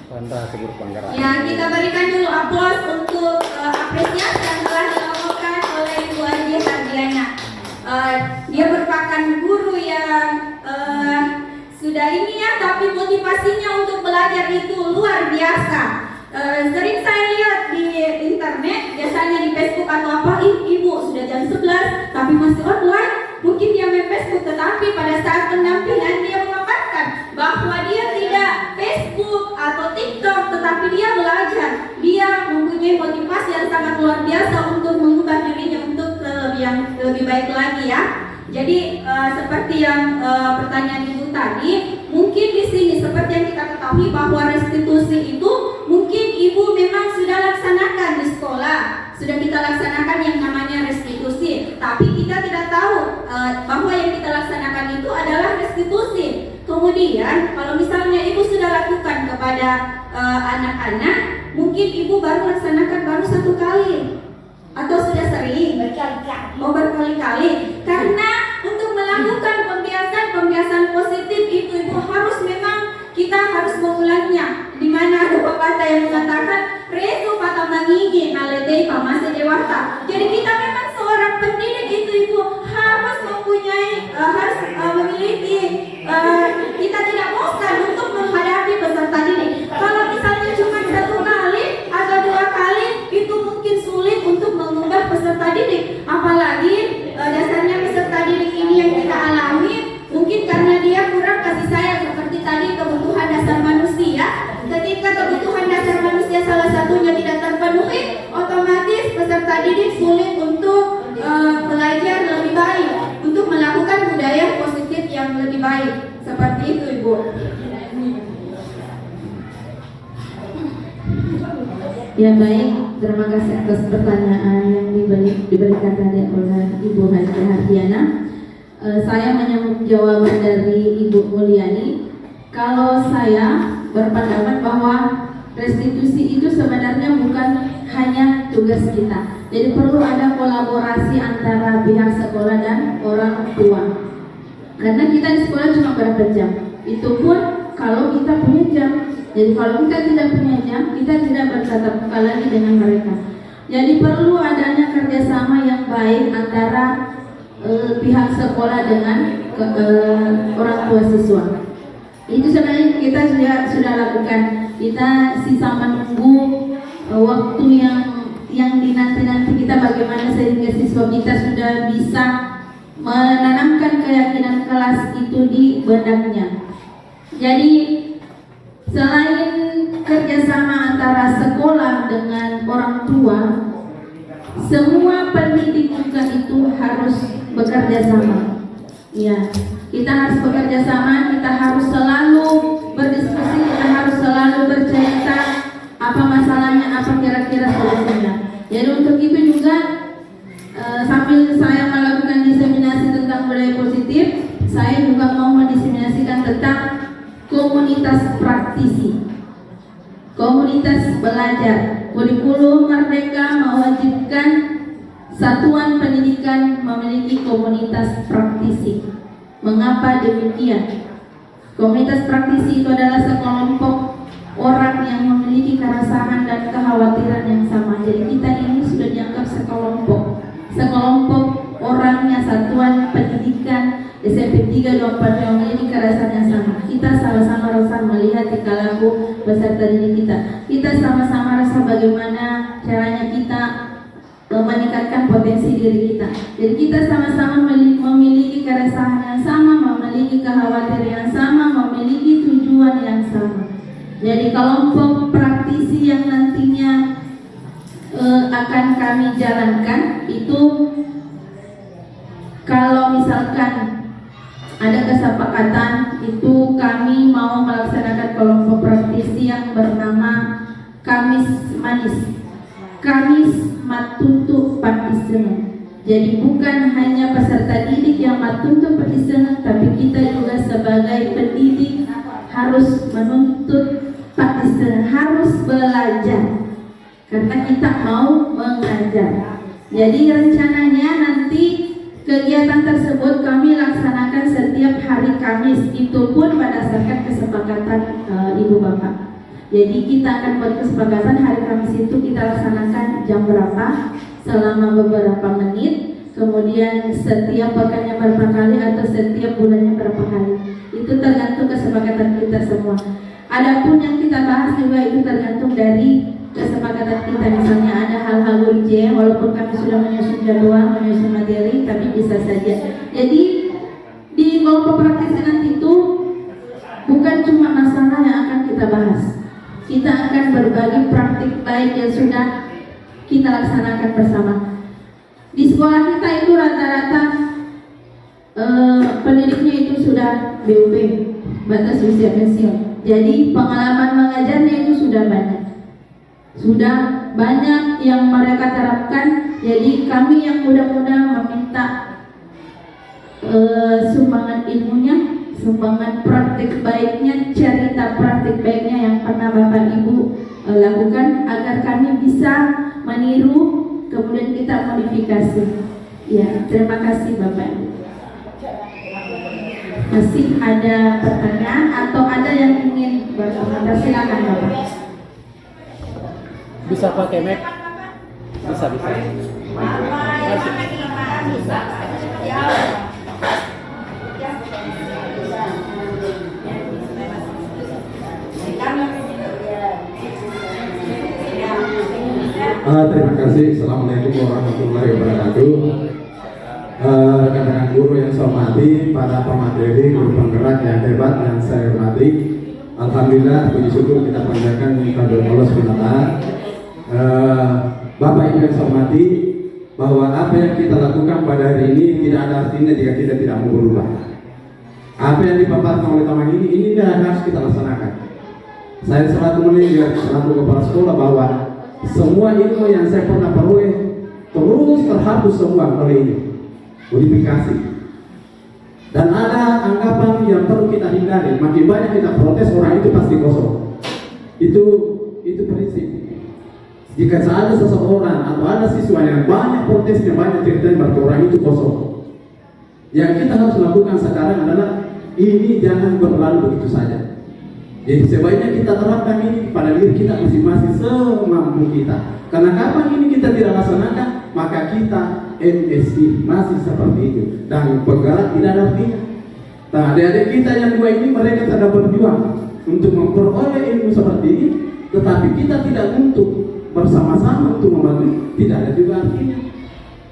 Anda sebut pelanggaran. Ya, kita berikan dulu aplaus untuk apresiasi yang telah dilakukan oleh Ibu Andi Hardiana. Dia merupakan guru yang sudah ini ya, tapi motivasinya untuk belajar itu luar biasa. Sering saya lihat di internet, biasanya di Facebook atau apa, ibu sudah jam 11 tapi masih online. Mungkin dia main Facebook, tetapi pada saat pendampingan dia mengatakan bahwa dia tidak Facebook atau TikTok, tetapi dia belajar. Dia mempunyai motivasi yang sangat luar biasa untuk mengubah dirinya untuk yang lebih baik lagi ya. Jadi seperti yang pertanyaan ibu tadi, mungkin di sini seperti yang kita ketahui bahwa restitusi itu mungkin ibu memang sudah laksanakan di sekolah, sudah kita laksanakan yang namanya restitusi, tapi kita tidak tahu bahwa yang kita laksanakan itu adalah restitusi. Kemudian kalau misalnya ibu sudah lakukan kepada anak-anak, mungkin ibu baru laksanakan baru 1 kali atau sudah sering berkali-kali. Karena untuk melakukan pembiasan positif itu ibu harus memang kita harus mengulangnya. Di mana ada pepatah yang mengatakan resu patah mangigi naledei pamase dewata. Jadi kita memang seorang pendidik itu ibu harus mempunyai memiliki kita tidak bosan untuk menghadapi peserta didik. Kalau misalnya cuma 1 kali atau 2 kali itu mungkin sulit untuk mengubah peserta didik. Apalagi dasarnya peserta didik ini yang kita alami mungkin karena dia kurang kasih sayang seperti tadi kebutuhan dasar manusia. Ketika kebutuhan dasar manusia salah satunya tidak terpenuhi, otomatis peserta didik sulit untuk belajar lebih baik, untuk melakukan budaya positif yang lebih baik. Seperti itu Ibu. Ya baik, terima kasih atas pertanyaan yang diberikan tadi oleh Ibu Haji Hardiana. Saya menyambut jawaban dari Ibu Mulyani. Kalau saya berpendapat bahwa restitusi itu sebenarnya bukan hanya tugas kita. Jadi perlu ada kolaborasi antara pihak sekolah dan orang tua. Karena kita di sekolah cuma berapa jam. Itu pun kalau kita punya jam. Jadi kalau kita tidak punya jam, kita tidak bertatap muka lagi dengan mereka. Jadi perlu adanya kerjasama yang baik antara pihak sekolah dengan orang tua siswa. Itu sebenarnya kita sudah lakukan. Kita sisa menunggu waktu yang dinanti kita bagaimana sehingga siswa kita sudah bisa menanamkan keyakinan kelas itu di benaknya. Jadi selain kerjasama antara sekolah dengan orang tua, semua pendidik juga itu harus bekerja sama. Ya, kita harus bekerja sama, kita harus selalu berdiskusi, kita harus selalu bercerita apa masalahnya, apa kira-kira solusinya. Jadi untuk itu juga sambil saya melakukan diseminasi tentang budaya positif, saya juga mau mendiseminasikan tentang komunitas praktisi, komunitas belajar. Kurikulum Merdeka mewajibkan satuan pendidikan memiliki komunitas praktisi. Mengapa demikian? Komunitas praktisi itu adalah sekelompok orang yang memiliki keresahan dan kekhawatiran yang sama. Jadi kita ini sudah dianggap sekelompok orang yang satuan pendidikan SMP 3 24 yang memiliki keresahan yang sama. Kita sama-sama rasa melihat tingkah laku peserta didik kita. Kita sama-sama rasa bagaimana caranya kita meningkatkan potensi diri kita. Jadi kita sama-sama memiliki keresahan yang sama, memiliki kekhawatiran yang sama, memiliki kelompok praktisi yang nantinya akan kami jalankan itu, kalau misalkan ada kesepakatan itu kami mau melaksanakan kelompok praktisi yang bernama Kamis Manis, Kamis Matutu Patiseneng. Jadi bukan hanya peserta didik yang matutu patiseneng, tapi kita juga sebagai pendidik harus menuntut patiseneng, harus belajar karena kita mau mengajar. Jadi rencananya nanti kegiatan tersebut kami laksanakan setiap hari Kamis, itu pun berdasarkan kesepakatan Ibu Bapak. Jadi kita akan buat kesepakatan hari Kamis itu kita laksanakan jam berapa, selama beberapa menit, kemudian setiap pekannya berapa kali atau setiap bulannya berapa kali. Itu tergantung kesepakatan kita semua. Adapun yang kita bahas juga itu tergantung dari kesepakatan kita. Misalnya ada hal-hal urgent, walaupun kami sudah menyusun jadwal, menyusun materi, tapi bisa saja. Jadi di kelompok praktis nanti itu bukan cuma masalah yang akan kita bahas. Kita akan berbagi praktik baik yang sudah kita laksanakan bersama. Di sekolah kita itu rata-rata pendidiknya itu sudah BUP, batas usia pensiun. Jadi pengalaman mengajarnya itu sudah banyak yang mereka terapkan. Jadi kami yang muda-muda meminta sumbangan ilmunya, sumbangan praktik baiknya, cerita praktik baiknya yang pernah Bapak Ibu lakukan agar kami bisa meniru, kemudian kita modifikasi. Ya, terima kasih Bapak Ibu. Masih ada pertanyaan atau ada yang ingin berkomentar? Silakan Bapak. Bisa pakai mic? Bisa. Terima kasih. Assalamualaikum warahmatullahi wabarakatuh. Rekan-rekan guru yang saya hormati, para pemateri, guru penggerak yang hebat yang saya hormati. Alhamdulillah, puji syukur kita panjatkan kepada Allah SWT. Bapak Ibu yang saya hormati, bahwa apa yang kita lakukan pada hari ini tidak ada artinya jika kita tidak mau berubah. Apa yang dipaparkan oleh teman ini yang harus kita laksanakan. Saya selaku manajer, selaku kepala sekolah, bahwa semua ilmu yang saya pernah peroleh terus terhapus semua oleh ini modifikasi. Dan ada anggapan yang perlu kita hindari. Makin banyak kita protes, orang itu pasti kosong. Itu prinsip. Jika ada seseorang atau ada siswa yang banyak protesnya, banyak ceritanya, berarti orang itu kosong. Yang kita harus lakukan sekarang adalah ini jangan berlalu begitu saja. Jadi sebaiknya kita terapkan ini pada diri kita masing-masing semampu kita. Karena kapan ini kita tidak laksanakan, maka kita MSI masih seperti itu dan penggerak tidak ada artinya. Nah, adik-adik kita yang dua ini mereka sedang berjuang untuk memperoleh ilmu seperti ini, tetapi kita tidak untuk bersama-sama untuk membantu, tidak ada juga artinya.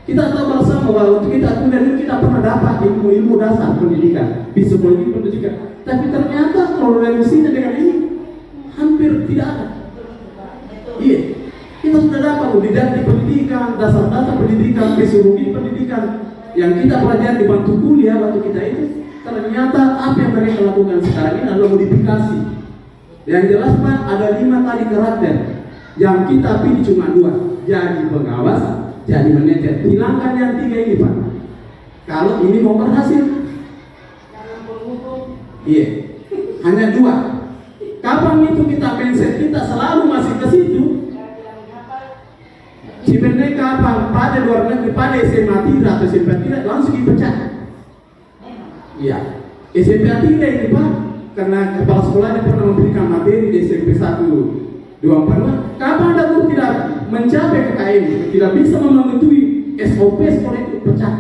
Kita tahu bersama bahwa untuk kita kuliah dulu kita pernah dapat ilmu dasar pendidikan, psikologi pendidikan, tapi ternyata korelasinya dengan ini hampir tidak ada. Iya, kita sudah dapat didaktik pendidikan, dasar-dasar pendidikan, psikologi pendidikan yang kita pelajari di bangku kuliah waktu kita itu, ternyata apa yang mereka lakukan sekarang ini adalah modifikasi. Yang jelas Pak, ada 5 tadi karakter yang kita pilih cuma 2, jadi pengawas, jadi manajer. Hilangkan yang 3 ini Pak. Kalau ini mau berhasil, iya, hanya 2. Kapan itu kita mindset kita selalu masih ke situ? Sebenarnya kapan pada luar negeri, pada SMA tidak atau SMP tidak langsung dipecat. Iya, SMP tidak ini Pak, karena kepala sekolahnya pernah memberikan materi di SMP 1-2-4. Kapan ada guru tidak mencapai KKM, tidak bisa memenuhi SOP sekolah itu pecah.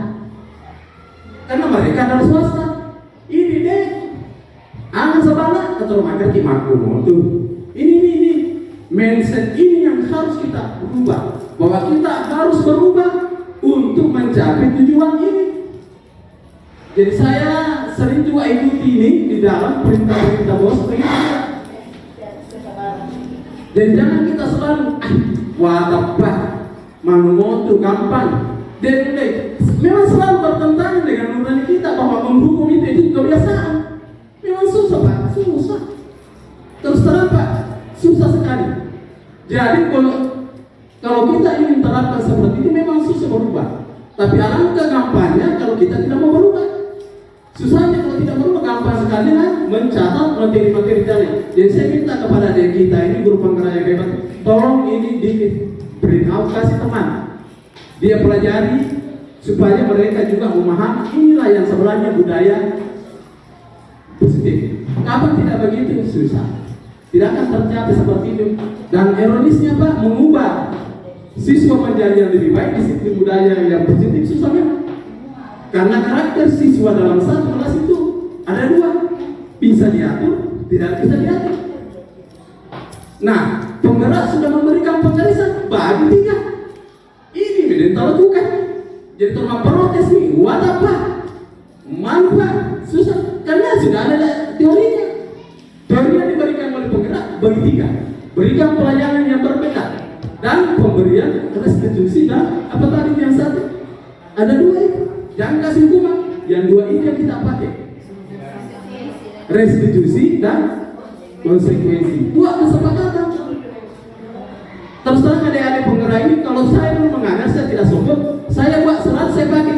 Karena mereka adalah swasta. Ini deh, anak sekolah atau makan di makumo tuh. Ini mindset ini yang harus kita rubah. Bahwa kita harus berubah untuk mencapai tujuan ini. Jadi saya sering juga ikuti ini di dalam perintah-perintah bos. Dan jangan kita selalu wah manumotu gampang. Dan memang selalu bertentangan dengan nurani kita bahwa menghukum itu kebiasaan. Memang susah Pak, susah. Terus terang Pak, susah sekali. Jadi kalau kita ingin terapkan seperti itu memang susah berubah. Tapi alangkah gampangnya kalau kita tidak mau berubah. Susahnya kalau tidak berubah, gampang sekali lah mencatat materi-materi tadi. Jadi saya minta kepada adik kita ini guru penggerak yang hebat, tolong ini di print out, kasih teman. Dia pelajari supaya mereka juga memahami inilah yang sebenarnya budaya positif. Kapan tidak begitu susah, tidak akan tercapai seperti itu. Dan ironisnya Pak, mengubah siswa menjadi yang lebih baik disiplin budaya yang positif susah memang. Karena karakter siswa dalam satu kelas itu ada dua, bisa diatur, tidak bisa diatur. Nah, penggerak sudah memberikan penggarisan bagi tiga. Ini mental lakukan. Jadi terima protes nih, buat apa? Manfaat susah karena sudah ada teorinya. Teorinya diberikan oleh penggerak bagi tiga, berikan pelayanan yang berbeda dan pemberian restitusi dan apa tadi yang satu ada dua itu. Jangan kasih hukuman, yang dua ini yang kita pakai, restitusi dan konsekuensi. Buat kesepakatan. Terus terang adik-adik penggerak ini, kalau saya belum mengajar, saya tidak sombong. Saya buat surat, saya pakai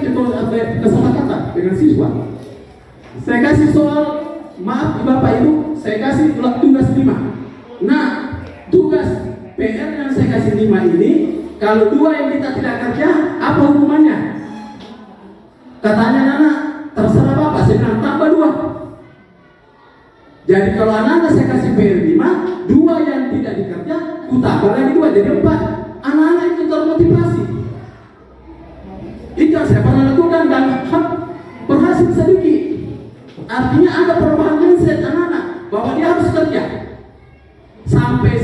kesepakatan dengan siswa. Saya kasih soal, maaf Bapak Ibu, saya kasih tugas 5. Nah, tugas PR yang saya kasih 5 ini, kalau 2 yang kita tidak kerja, apa hukumannya? Katanya Nana, terserah Bapak, saya bilang tambah 2. Jadi kalau anak-anak saya kasih PR 5, 2 yang tidak dikerja, ku tambah lagi 2, jadi 4. Anak-anak itu termotivasi. Itu yang saya pernah lakukan dan berhasil sedikit. Artinya ada perubahan mindset anak-anak bahwa dia harus kerja. Sampai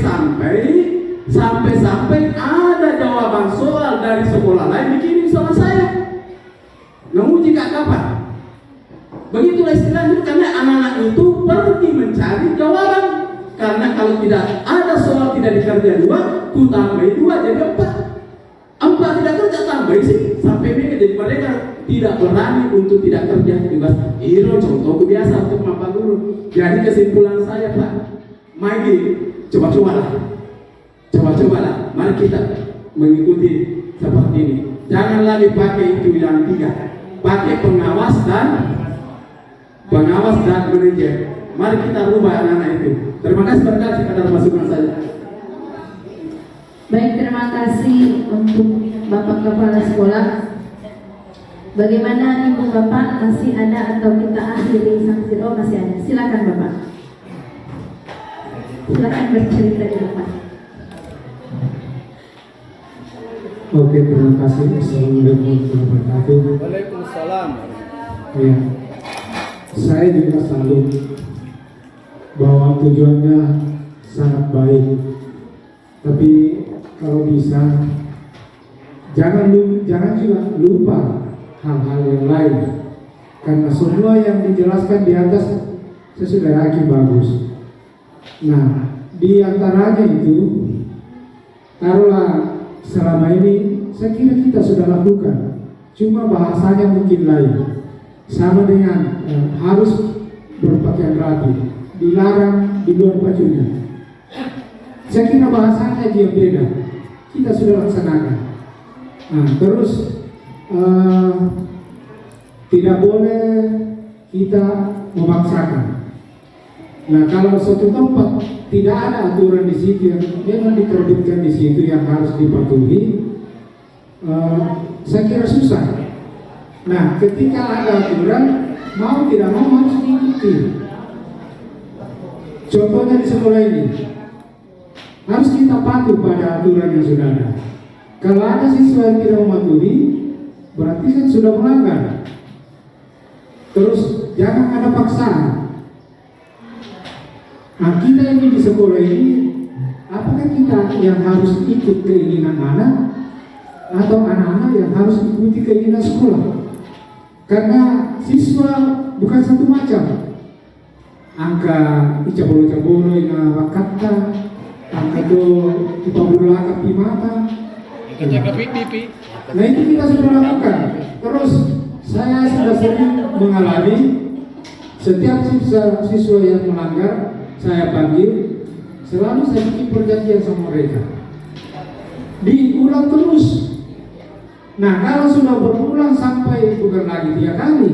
ada jawaban soal dari sekolah lain dikirim sama saya. Menguji kapan? Begitulah istilahnya, karena anak-anak itu pergi mencari jawaban. Karena kalau tidak ada soal tidak dikerja 2, ku tambah 2 jadi 4. 4 tidak kerja tambah sih sampai mereka jadi mereka tidak berani untuk tidak kerja juga. Itu contoh biasa untuk Bapak Guru. Jadi kesimpulan saya Pak, mari coba-cobalah, mari kita mengikuti seperti ini. Jangan lagi pakai itu yang 3. Pakai pengawas dan manajer. Mari kita rubah anak-anak itu. Terima kasih berkat sekadar masukan saya. Baik, terima kasih untuk Bapak Kepala Sekolah. Bagaimana Ibu Bapak, masih ada atau kita akhiri sanksi? Oh, masih ada. Silakan Bapak. Silakan bercerita di depan. Oke, terima kasih. Assalamualaikum warahmatullahi wabarakatuh. Waalaikumsalam. Ya, saya juga salut bahwa tujuannya sangat baik. Tapi kalau bisa, jangan juga lupa hal-hal yang lain. Karena semua yang dijelaskan di atas saya sudah yakin bagus. Nah, di antaranya itu, taruhlah selama ini saya kira kita sudah lakukan, cuma bahasanya mungkin lain. Sama dengan harus berpakaian rapi, dilarang di luar bajunya. Saya kira bahasanya dia beda, kita sudah laksanakan. Nah, terus tidak boleh kita memaksakan. Nah, kalau suatu tempat tidak ada aturan di situ yang memang diterbitkan di situ yang harus dipatuhi, saya kira susah. Nah, ketika ada aturan, mau tidak mau harus diikuti. Contohnya di sekolah ini, harus kita patuh pada aturan yang sudah ada. Kalau ada siswa yang tidak mematuhi, berarti kan sudah melanggar. Terus jangan ada paksaan. Nah, kita ini di sekolah ini, apakah kita yang harus ikut keinginan anak atau anak-anak yang harus ikuti keinginan sekolah? Karena siswa bukan satu macam. Angka icabolo-cabolo yang wakata atau kita berlakak di mata. Jaga pipi. Nah itu kita sudah lakukan. Terus saya sudah sering mengalami setiap siswa yang melanggar saya panggil, selalu saya bikin perjanjian sama mereka. Diulang terus. Nah kalau sudah berulang sampai bukan lagi 3 kali,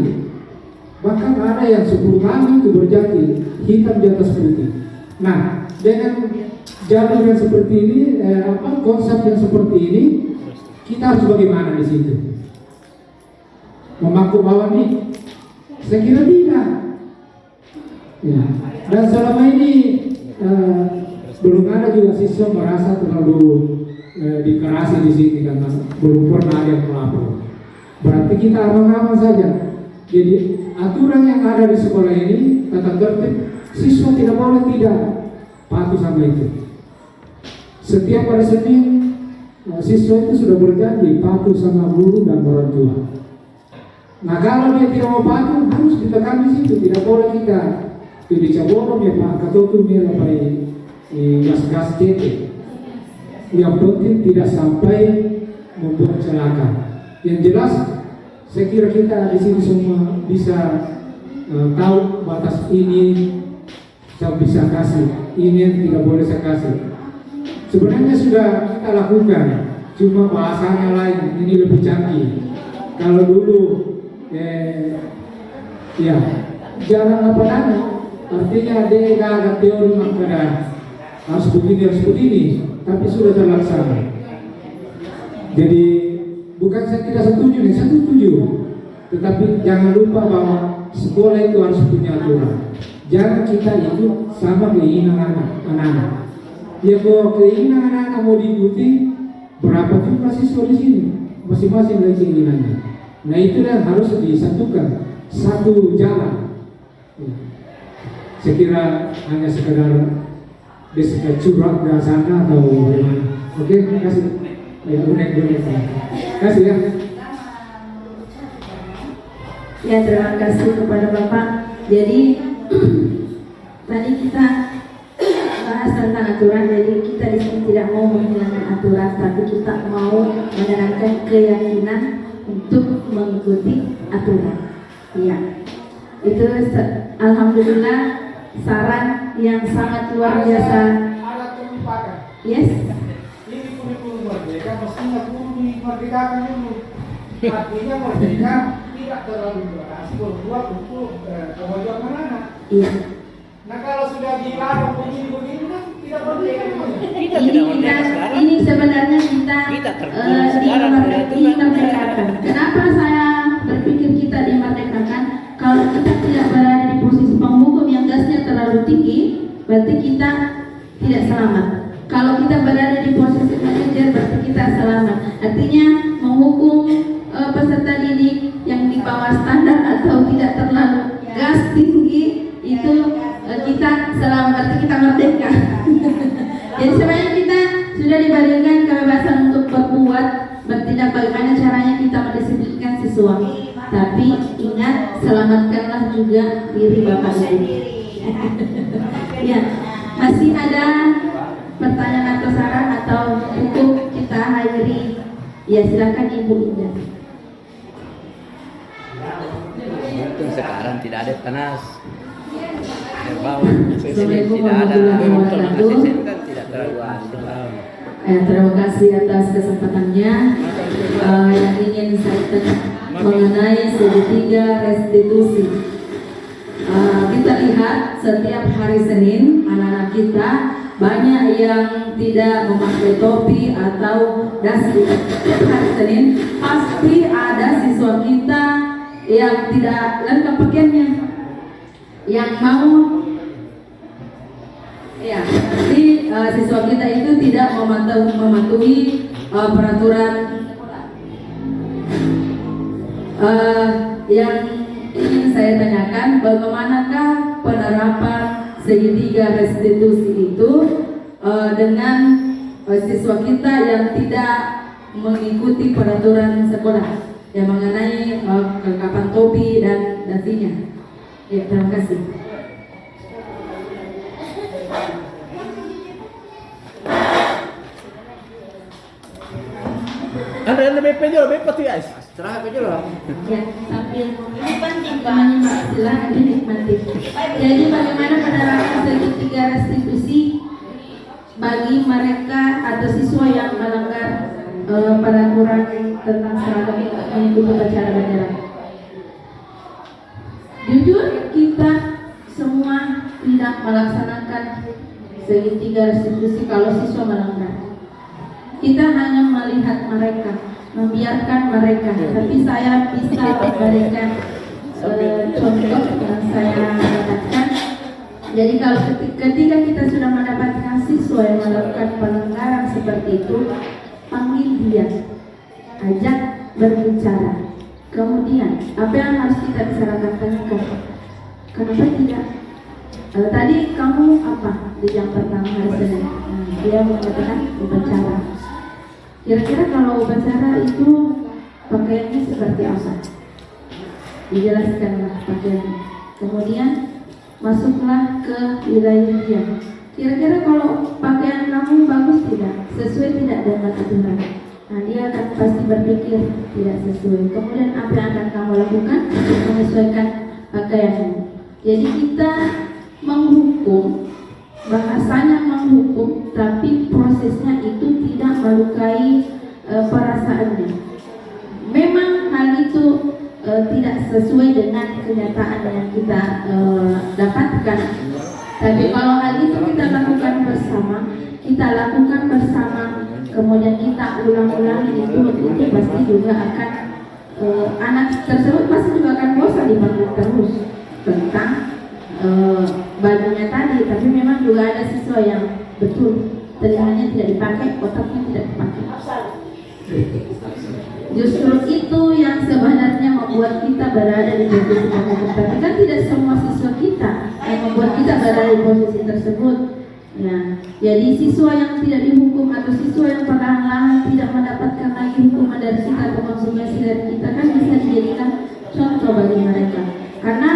bahkan ada yang 10 kali itu berjanji hitam di atas putih. Nah dengan jalur yang seperti ini, konsep yang seperti ini, kita harus bagaimana di situ? Memangku bawah nih? Saya kira tidak. Ya. Dan selama ini belum ada juga siswa merasa terlalu dikerasi di sini karena belum pernah ada yang melapor. Berarti kita aman-aman saja. Jadi aturan yang ada di sekolah ini, tata tertib, siswa tidak boleh tidak patuh sama itu. Setiap hari Senin siswa itu sudah berjanji patuh sama guru dan orang tua. Nah kalau dia tidak mau patuh harus ditekan di situ, tidak boleh kita dicaborong ya Pak, atau tuh merah gas-gas cete. Yang penting tidak sampai membuat celaka. Yang jelas, saya kira kita di sini semua bisa tahu batas ini saya bisa kasih, ini tidak boleh saya kasih. Sebenarnya sudah kita lakukan, cuma bahasanya lain, ini lebih canggih. Kalau dulu, ya jangan apa-apa, artinya dia agak teori makanya harus begini, tapi sudah terlaksana. Jadi bukan saya tidak setuju nih, saya setuju. Tetapi jangan lupa bahwa sekolah itu harus punya aturan. Jangan kita ikut sama keinginan anak-anak. Ya kalau keinginan anak-anak mau diikuti, berapa jumlah siswa di sini? Masing-masing dari keinginannya. Nah itu yang harus disatukan, satu jalan. Saya kira hanya sekedar disebut curhat ke sana atau bagaimana. Oke, terima kasih. Ya, kasih ya. Ya, terima kasih kepada Bapak. Jadi tadi kita bahas tentang aturan, jadi kita di sini tidak mau menghilangkan aturan, tapi kita mau menanamkan keyakinan untuk mengikuti aturan. Iya, itu alhamdulillah saran yang sangat luar biasa. Ada kelupaan. Yes. Ini kurikulum merdeka, mestinya guru dimerdekakan dulu. Artinya merdeka tidak terlalu berasi berbuat untuk kewajiban anak. Iya. Nah kalau sudah dilarang begini kan tidak merdeka. Ini sebenarnya kita dimerdekakan. Kenapa saya berpikir kita dimerdekakan? Kalau kita tidak berada di posisi penghukum yang gasnya terlalu tinggi, berarti kita tidak selamat. Kalau kita berada di posisi manajer, berarti kita selamat. Artinya menghukum peserta didik yang di bawah standar atau tidak terlalu gas tinggi, itu kita selamat, berarti kita merdeka. Jadi sebenarnya kita sudah diberikan kebebasan untuk berbuat, bertindak bagaimana caranya kita mendisiplinkan siswa. Tapi ingat, selamatkanlah juga diri Bapak Ibu. Ya, masih ada pertanyaan atau saran atau cukup kita akhiri? Ya, silakan Ibu Indah. Mungkin sekarang tidak ada panas. Bawah, Assalamualaikum tidak ada. warahmatullahi wabarakatuh. Kan tidak terlalu asing. Terima kasih atas kesempatannya. Yang ingin saya tanya mengenai segitiga restitusi. Kita lihat setiap hari Senin anak-anak kita banyak yang tidak memakai topi atau dasi. Setiap hari Senin pasti ada siswa kita yang tidak lengkap pakaiannya, yang mau ya, jadi siswa kita itu tidak mematuhi peraturan yang ingin saya tanyakan, bagaimanakah penerapan segitiga restitusi itu dengan siswa kita yang tidak mengikuti peraturan sekolah yang mengenai kelengkapan topi dan dasinya. Ya, terima kasih. Kan ada BP juga, BP tuh guys. Serah aja lah. Ya, sambil Ini penting Pak. menyimak silahkan dinikmati. Jadi bagaimana menerapkan segitiga restitusi bagi mereka atau siswa yang melanggar peraturan tentang seragam mengikuti upacara bendera. Jujur kita semua tidak melaksanakan segitiga restitusi kalau siswa melanggar. Kita hanya melihat mereka, membiarkan mereka. Tapi saya bisa memberikan contoh yang saya dapatkan. Jadi kalau ketika kita sudah mendapatkan siswa yang melakukan pelanggaran seperti itu, panggil dia, ajak berbicara. Kemudian apa yang harus kita bicarakan? Tanyakan, kenapa tidak? Tadi kamu apa di jam pertama hari Senin? Dia mengatakan upacara. Kira-kira kalau upacara itu pakaiannya seperti apa? Dijelaskanlah pakaiannya. Kemudian masuklah ke wilayah dia. Kira-kira kalau pakaian kamu bagus tidak? Sesuai tidak dengan aturan? Nah, dia akan pasti berpikir tidak sesuai. Kemudian apa yang akan kamu lakukan? Menyesuaikan pakaianmu. Jadi kita menghukum, bahasanya menghukum, tapi prosesnya itu tidak melukai perasaannya. Memang hal itu tidak sesuai dengan kenyataan yang kita dapatkan. Tapi kalau hal itu kita lakukan bersama, kemudian kita ulang-ulang itu pasti juga akan anak tersebut pasti juga akan bosan dipanggil terus tentang bajunya tadi. Tapi memang juga ada siswa yang betul telinganya tidak dipakai, otaknya tidak dipakai. Justru itu yang sebenarnya membuat kita berada di posisi tersebut. Tapi kan tidak semua siswa kita yang membuat kita berada di posisi tersebut. Ya, jadi siswa yang tidak dihukum atau siswa yang perlahan-lahan tidak mendapatkan lagi hukuman dari kita atau konsumsi dari kita kan bisa dijadikan contoh bagi mereka. Karena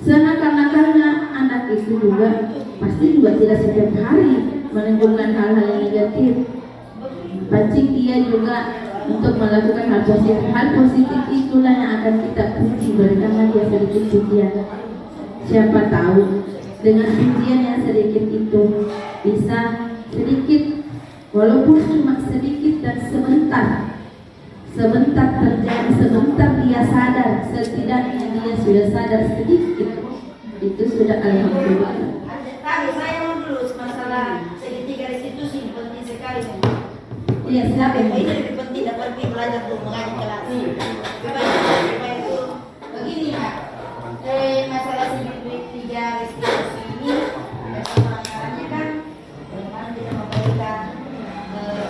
senakal-nakalnya anak itu juga pasti juga tidak setiap hari menimbulkan hal-hal yang negatif. Pancing dia juga untuk melakukan hal positif. Hal positif itulah yang akan kita puji, berikanlah dia sedikit pujian. Siapa tahu dengan pujian yang sedikit itu bisa sedikit, walaupun cuma sedikit dan sebentar terjadi, sebentar dia sadar, setidaknya dia sudah sadar sedikit, itu sudah alhamdulillah. Tadi saya mau dulu masalah segitiga restitusi penting sekali. Iya, silakan. Ini lebih penting dapat pergi belajar dulu mengaji kelas. Begini Pak, masalah segitiga restitusi ini permasalahannya kan bagaimana kita memberikan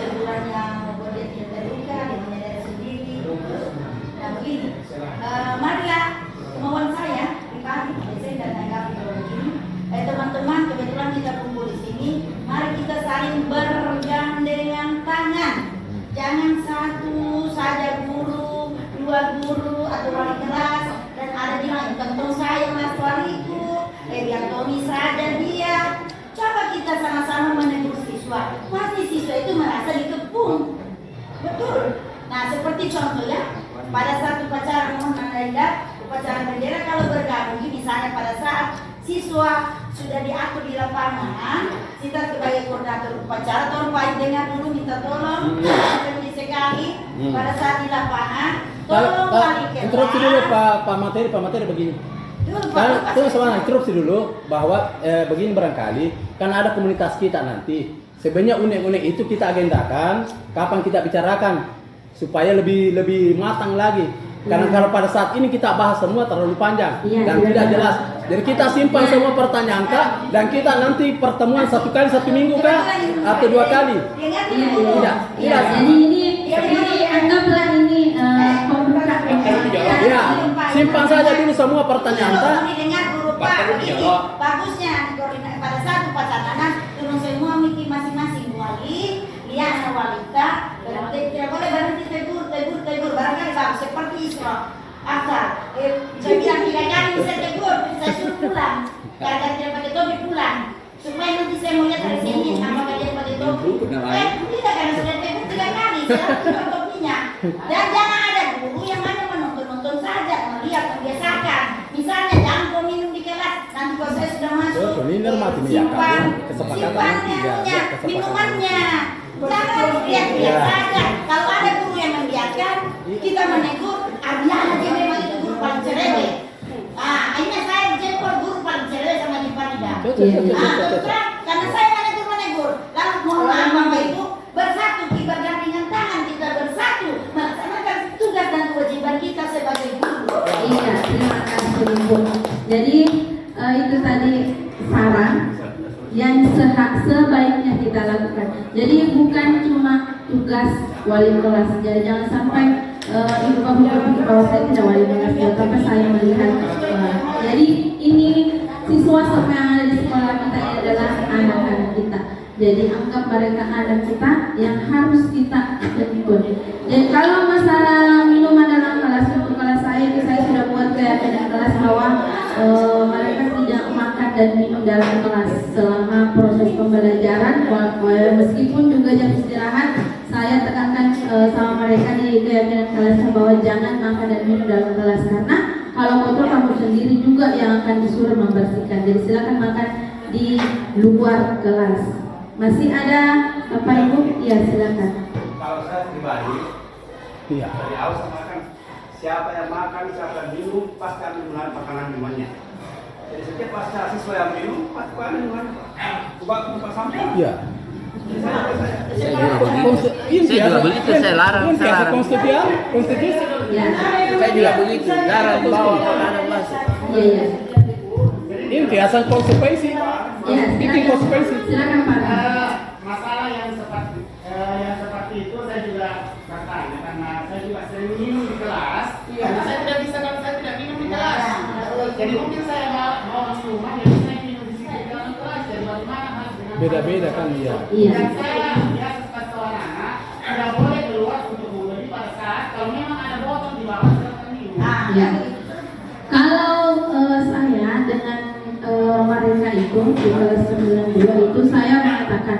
teguran yang membuat dia tidak terluka, dia menyadari sendiri. Nah begini, marilah kemauan saya pribadi, saya dan tanggapi kalau begini. Teman-teman, kebetulan kita kumpul di sini, mari kita saling bergandengan tangan. Jangan satu saja guru, dua guru atau wali kelas dan ada bilang tentang saya mas waliku, biar Tommy saja dia. Coba kita sama-sama menegur siswa. Pasti siswa itu merasa dikepung, betul. Nah seperti contoh ya, pada saat upacara mohon anda upacara bendera kalau bergabung, misalnya pada saat siswa sudah diatur di lapangan, kita sebagai koordinator upacara tolong Pak dengar dulu, minta tolong lebih sekali pada saat di lapangan tolong wali kelas. Interupsi dulu Pak materi begini. Tunggu sebentar, interupsi dulu bahwa begini barangkali kan ada komunitas kita nanti. Sebenarnya unek-unek itu kita agendakan kapan kita bicarakan supaya lebih matang lagi. Karena kalau pada saat ini kita bahas semua terlalu panjang dan tidak jelas. Jadi kita simpan semua pertanyaan Kak, dan kita nanti pertemuan satu minggu Kak atau 2 kali. Tidak. Jadi ini anggaplah ini pembuka. Ya, simpan saja dulu semua pertanyaan Kak. Dengar guru Pak, bagusnya pada saat upacara turun semua mikir masing-masing wali, dia anak walita, berarti tidak boleh berhenti tegur, barangkali bagus seperti Isra. Asal, saya bilang 3 kali bisa tegur, saya suruh pulang, gara-gara tidak pakai topi pulang, supaya nanti saya mau lihat dari sini, apakah dia pakai topi. Tidak, karena sudah tegur 3 kali, saya Dan jangan ada guru yang hanya menonton saja, melihat, membiasakan. Misalnya jangan kau minum di kelas, nanti kalau saya sudah masuk, Betul, ini normatif ya, simpan, kesepakatan nanti, ya, kesepakatan minumannya. Jangan lihat-lihat saja. Kalau ada guru yang membiarkan, kita menegur, Ardiana dia memang itu guru paling cerewet. Akhirnya saya jempol guru paling cerewet sama di Farida. Karena saya menegur, lalu mohon maaf Bapak Ibu, bersatu kita dengan tangan, kita bersatu melaksanakan tugas dan kewajiban kita sebagai guru. Iya, terima kasih Ibu. Jadi itu tadi saran yang sebaiknya kita lakukan. Jadi bukan cuma tugas wali kelas. Jadi jangan sampai Ibu Bapak berpikir bahwa saya tidak wali kelas, tapi saya melihat jadi ini siswa semua yang ada di sekolah kita ini adalah anak-anak kita. Jadi anggap mereka anak kita yang harus kita jemput. Jadi kalau masalah minuman dalam kelas, untuk kelas saya itu saya sudah buat keyakinan kelas bahwa mereka tidak makan dan minum dalam kelas selama proses pembelajaran. Meskipun juga jam istirahat, saya tekankan sama mereka di keyakinan kelasnya bahwa jangan makan dan minum dalam kelas, karena kalau kotor kamu sendiri juga yang akan disuruh membersihkan. Jadi silakan makan di luar kelas. Masih ada Bapak Ibu? Ya silakan. Kalau saya pribadi, Iya. dari awal saya makan, siapa yang makan, siapa yang minum, pasti akan menggunakan makanan minumannya. Jadi setiap pasca siswa yang minum, pasti akan menggunakan obat tempat sampah. Iya. Saya juga begitu, saya larang. Konstitusi. Ya. Saya juga begitu, larang bawa makanan masuk. Iya ya. Inti asal konsekuensi. Ya Bikin konsekuensi. silakan Pak. Masalah yang seperti itu saya juga bertanya karena saya juga sering minum di kelas. Karena saya tidak bisa kalau saya tidak minum di kelas. Jadi mungkin saya bawa minuman, jadi saya minum di sini di dalam kelas. Jadi bagaimana harus dengan Beda-beda kan ya. Iya. Dan saya biasa sebagai seorang anak tidak boleh keluar untuk membeli pada saat kalau memang ada botol di bawah silakan minum. Ya. Kalau saya dengan mereka itu di kelas 92 itu saya mengatakan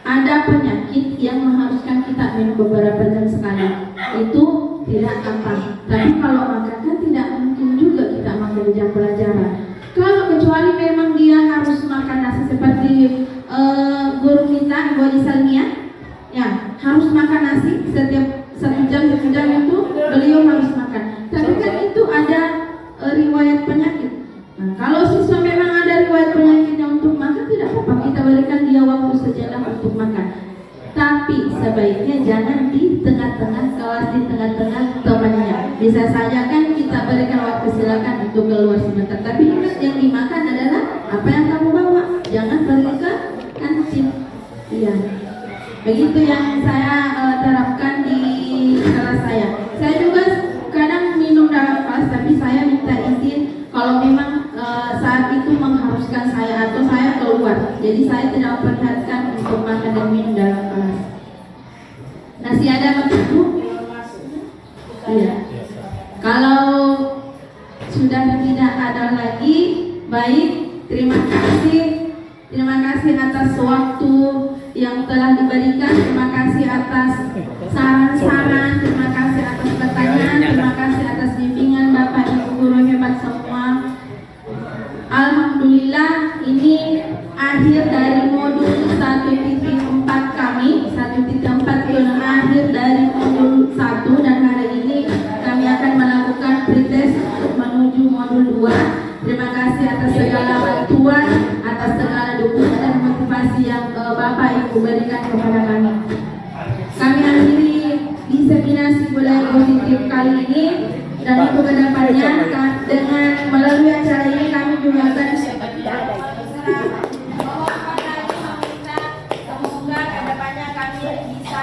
ada penyakit yang mengharuskan kita minum beberapa jam sekali, itu tidak apa. Tapi kalau makan kan tidak mungkin juga kita makan di jam pelajaran. Kalau kecuali memang dia harus makan nasi seperti guru kita Ibu Haji Salmia, ya harus makan nasi setiap 1 jam itu beliau harus makan. Tapi kan itu ada riwayat penyakit. Nah, kalau siswa memang ada riwayat penyakitnya untuk makan, tidak apa-apa, kita berikan dia waktu sejenak untuk makan. Tapi sebaiknya jangan di tengah-tengah kelas, di tengah-tengah temannya. Bisa saja kan kita berikan waktu, silakan untuk keluar sebentar. Tapi ingat yang dimakan adalah apa yang kamu bawa, jangan pergi ke kantin. Iya. Begitu yang saya terapkan di kelas saya. Saya juga kadang minum dalam kelas, tapi saya minta izin kalau memang saat itu mengharuskan saya atau saya keluar. Jadi saya tidak memperlihatkan untuk makan dan minum dalam kelas. Masih ada Bapak Ibu? Iya. Kalau sudah tidak ada lagi, baik. Terima kasih atas waktu yang telah diberikan. Terima kasih atas saran-saran. Terima kasih atas pertanyaan. Terima kasih atas bimbingan Bapak Ibu guru hebat semua. Alhamdulillah, ini akhir dari modul 1.4 kami. 1.4 itu akhir dari modul 1, dan hari ini kami akan melakukan pretest untuk menuju modul 2. Terima kasih atas segala bantuan, atas segala dukungan dan motivasi yang Bapak Ibu berikan kepada kami. Kami akhiri diseminasi budaya positif kali ini, dan untuk kedepannya dengan melalui acara ini kami juga akan Semoga kedepannya kami bisa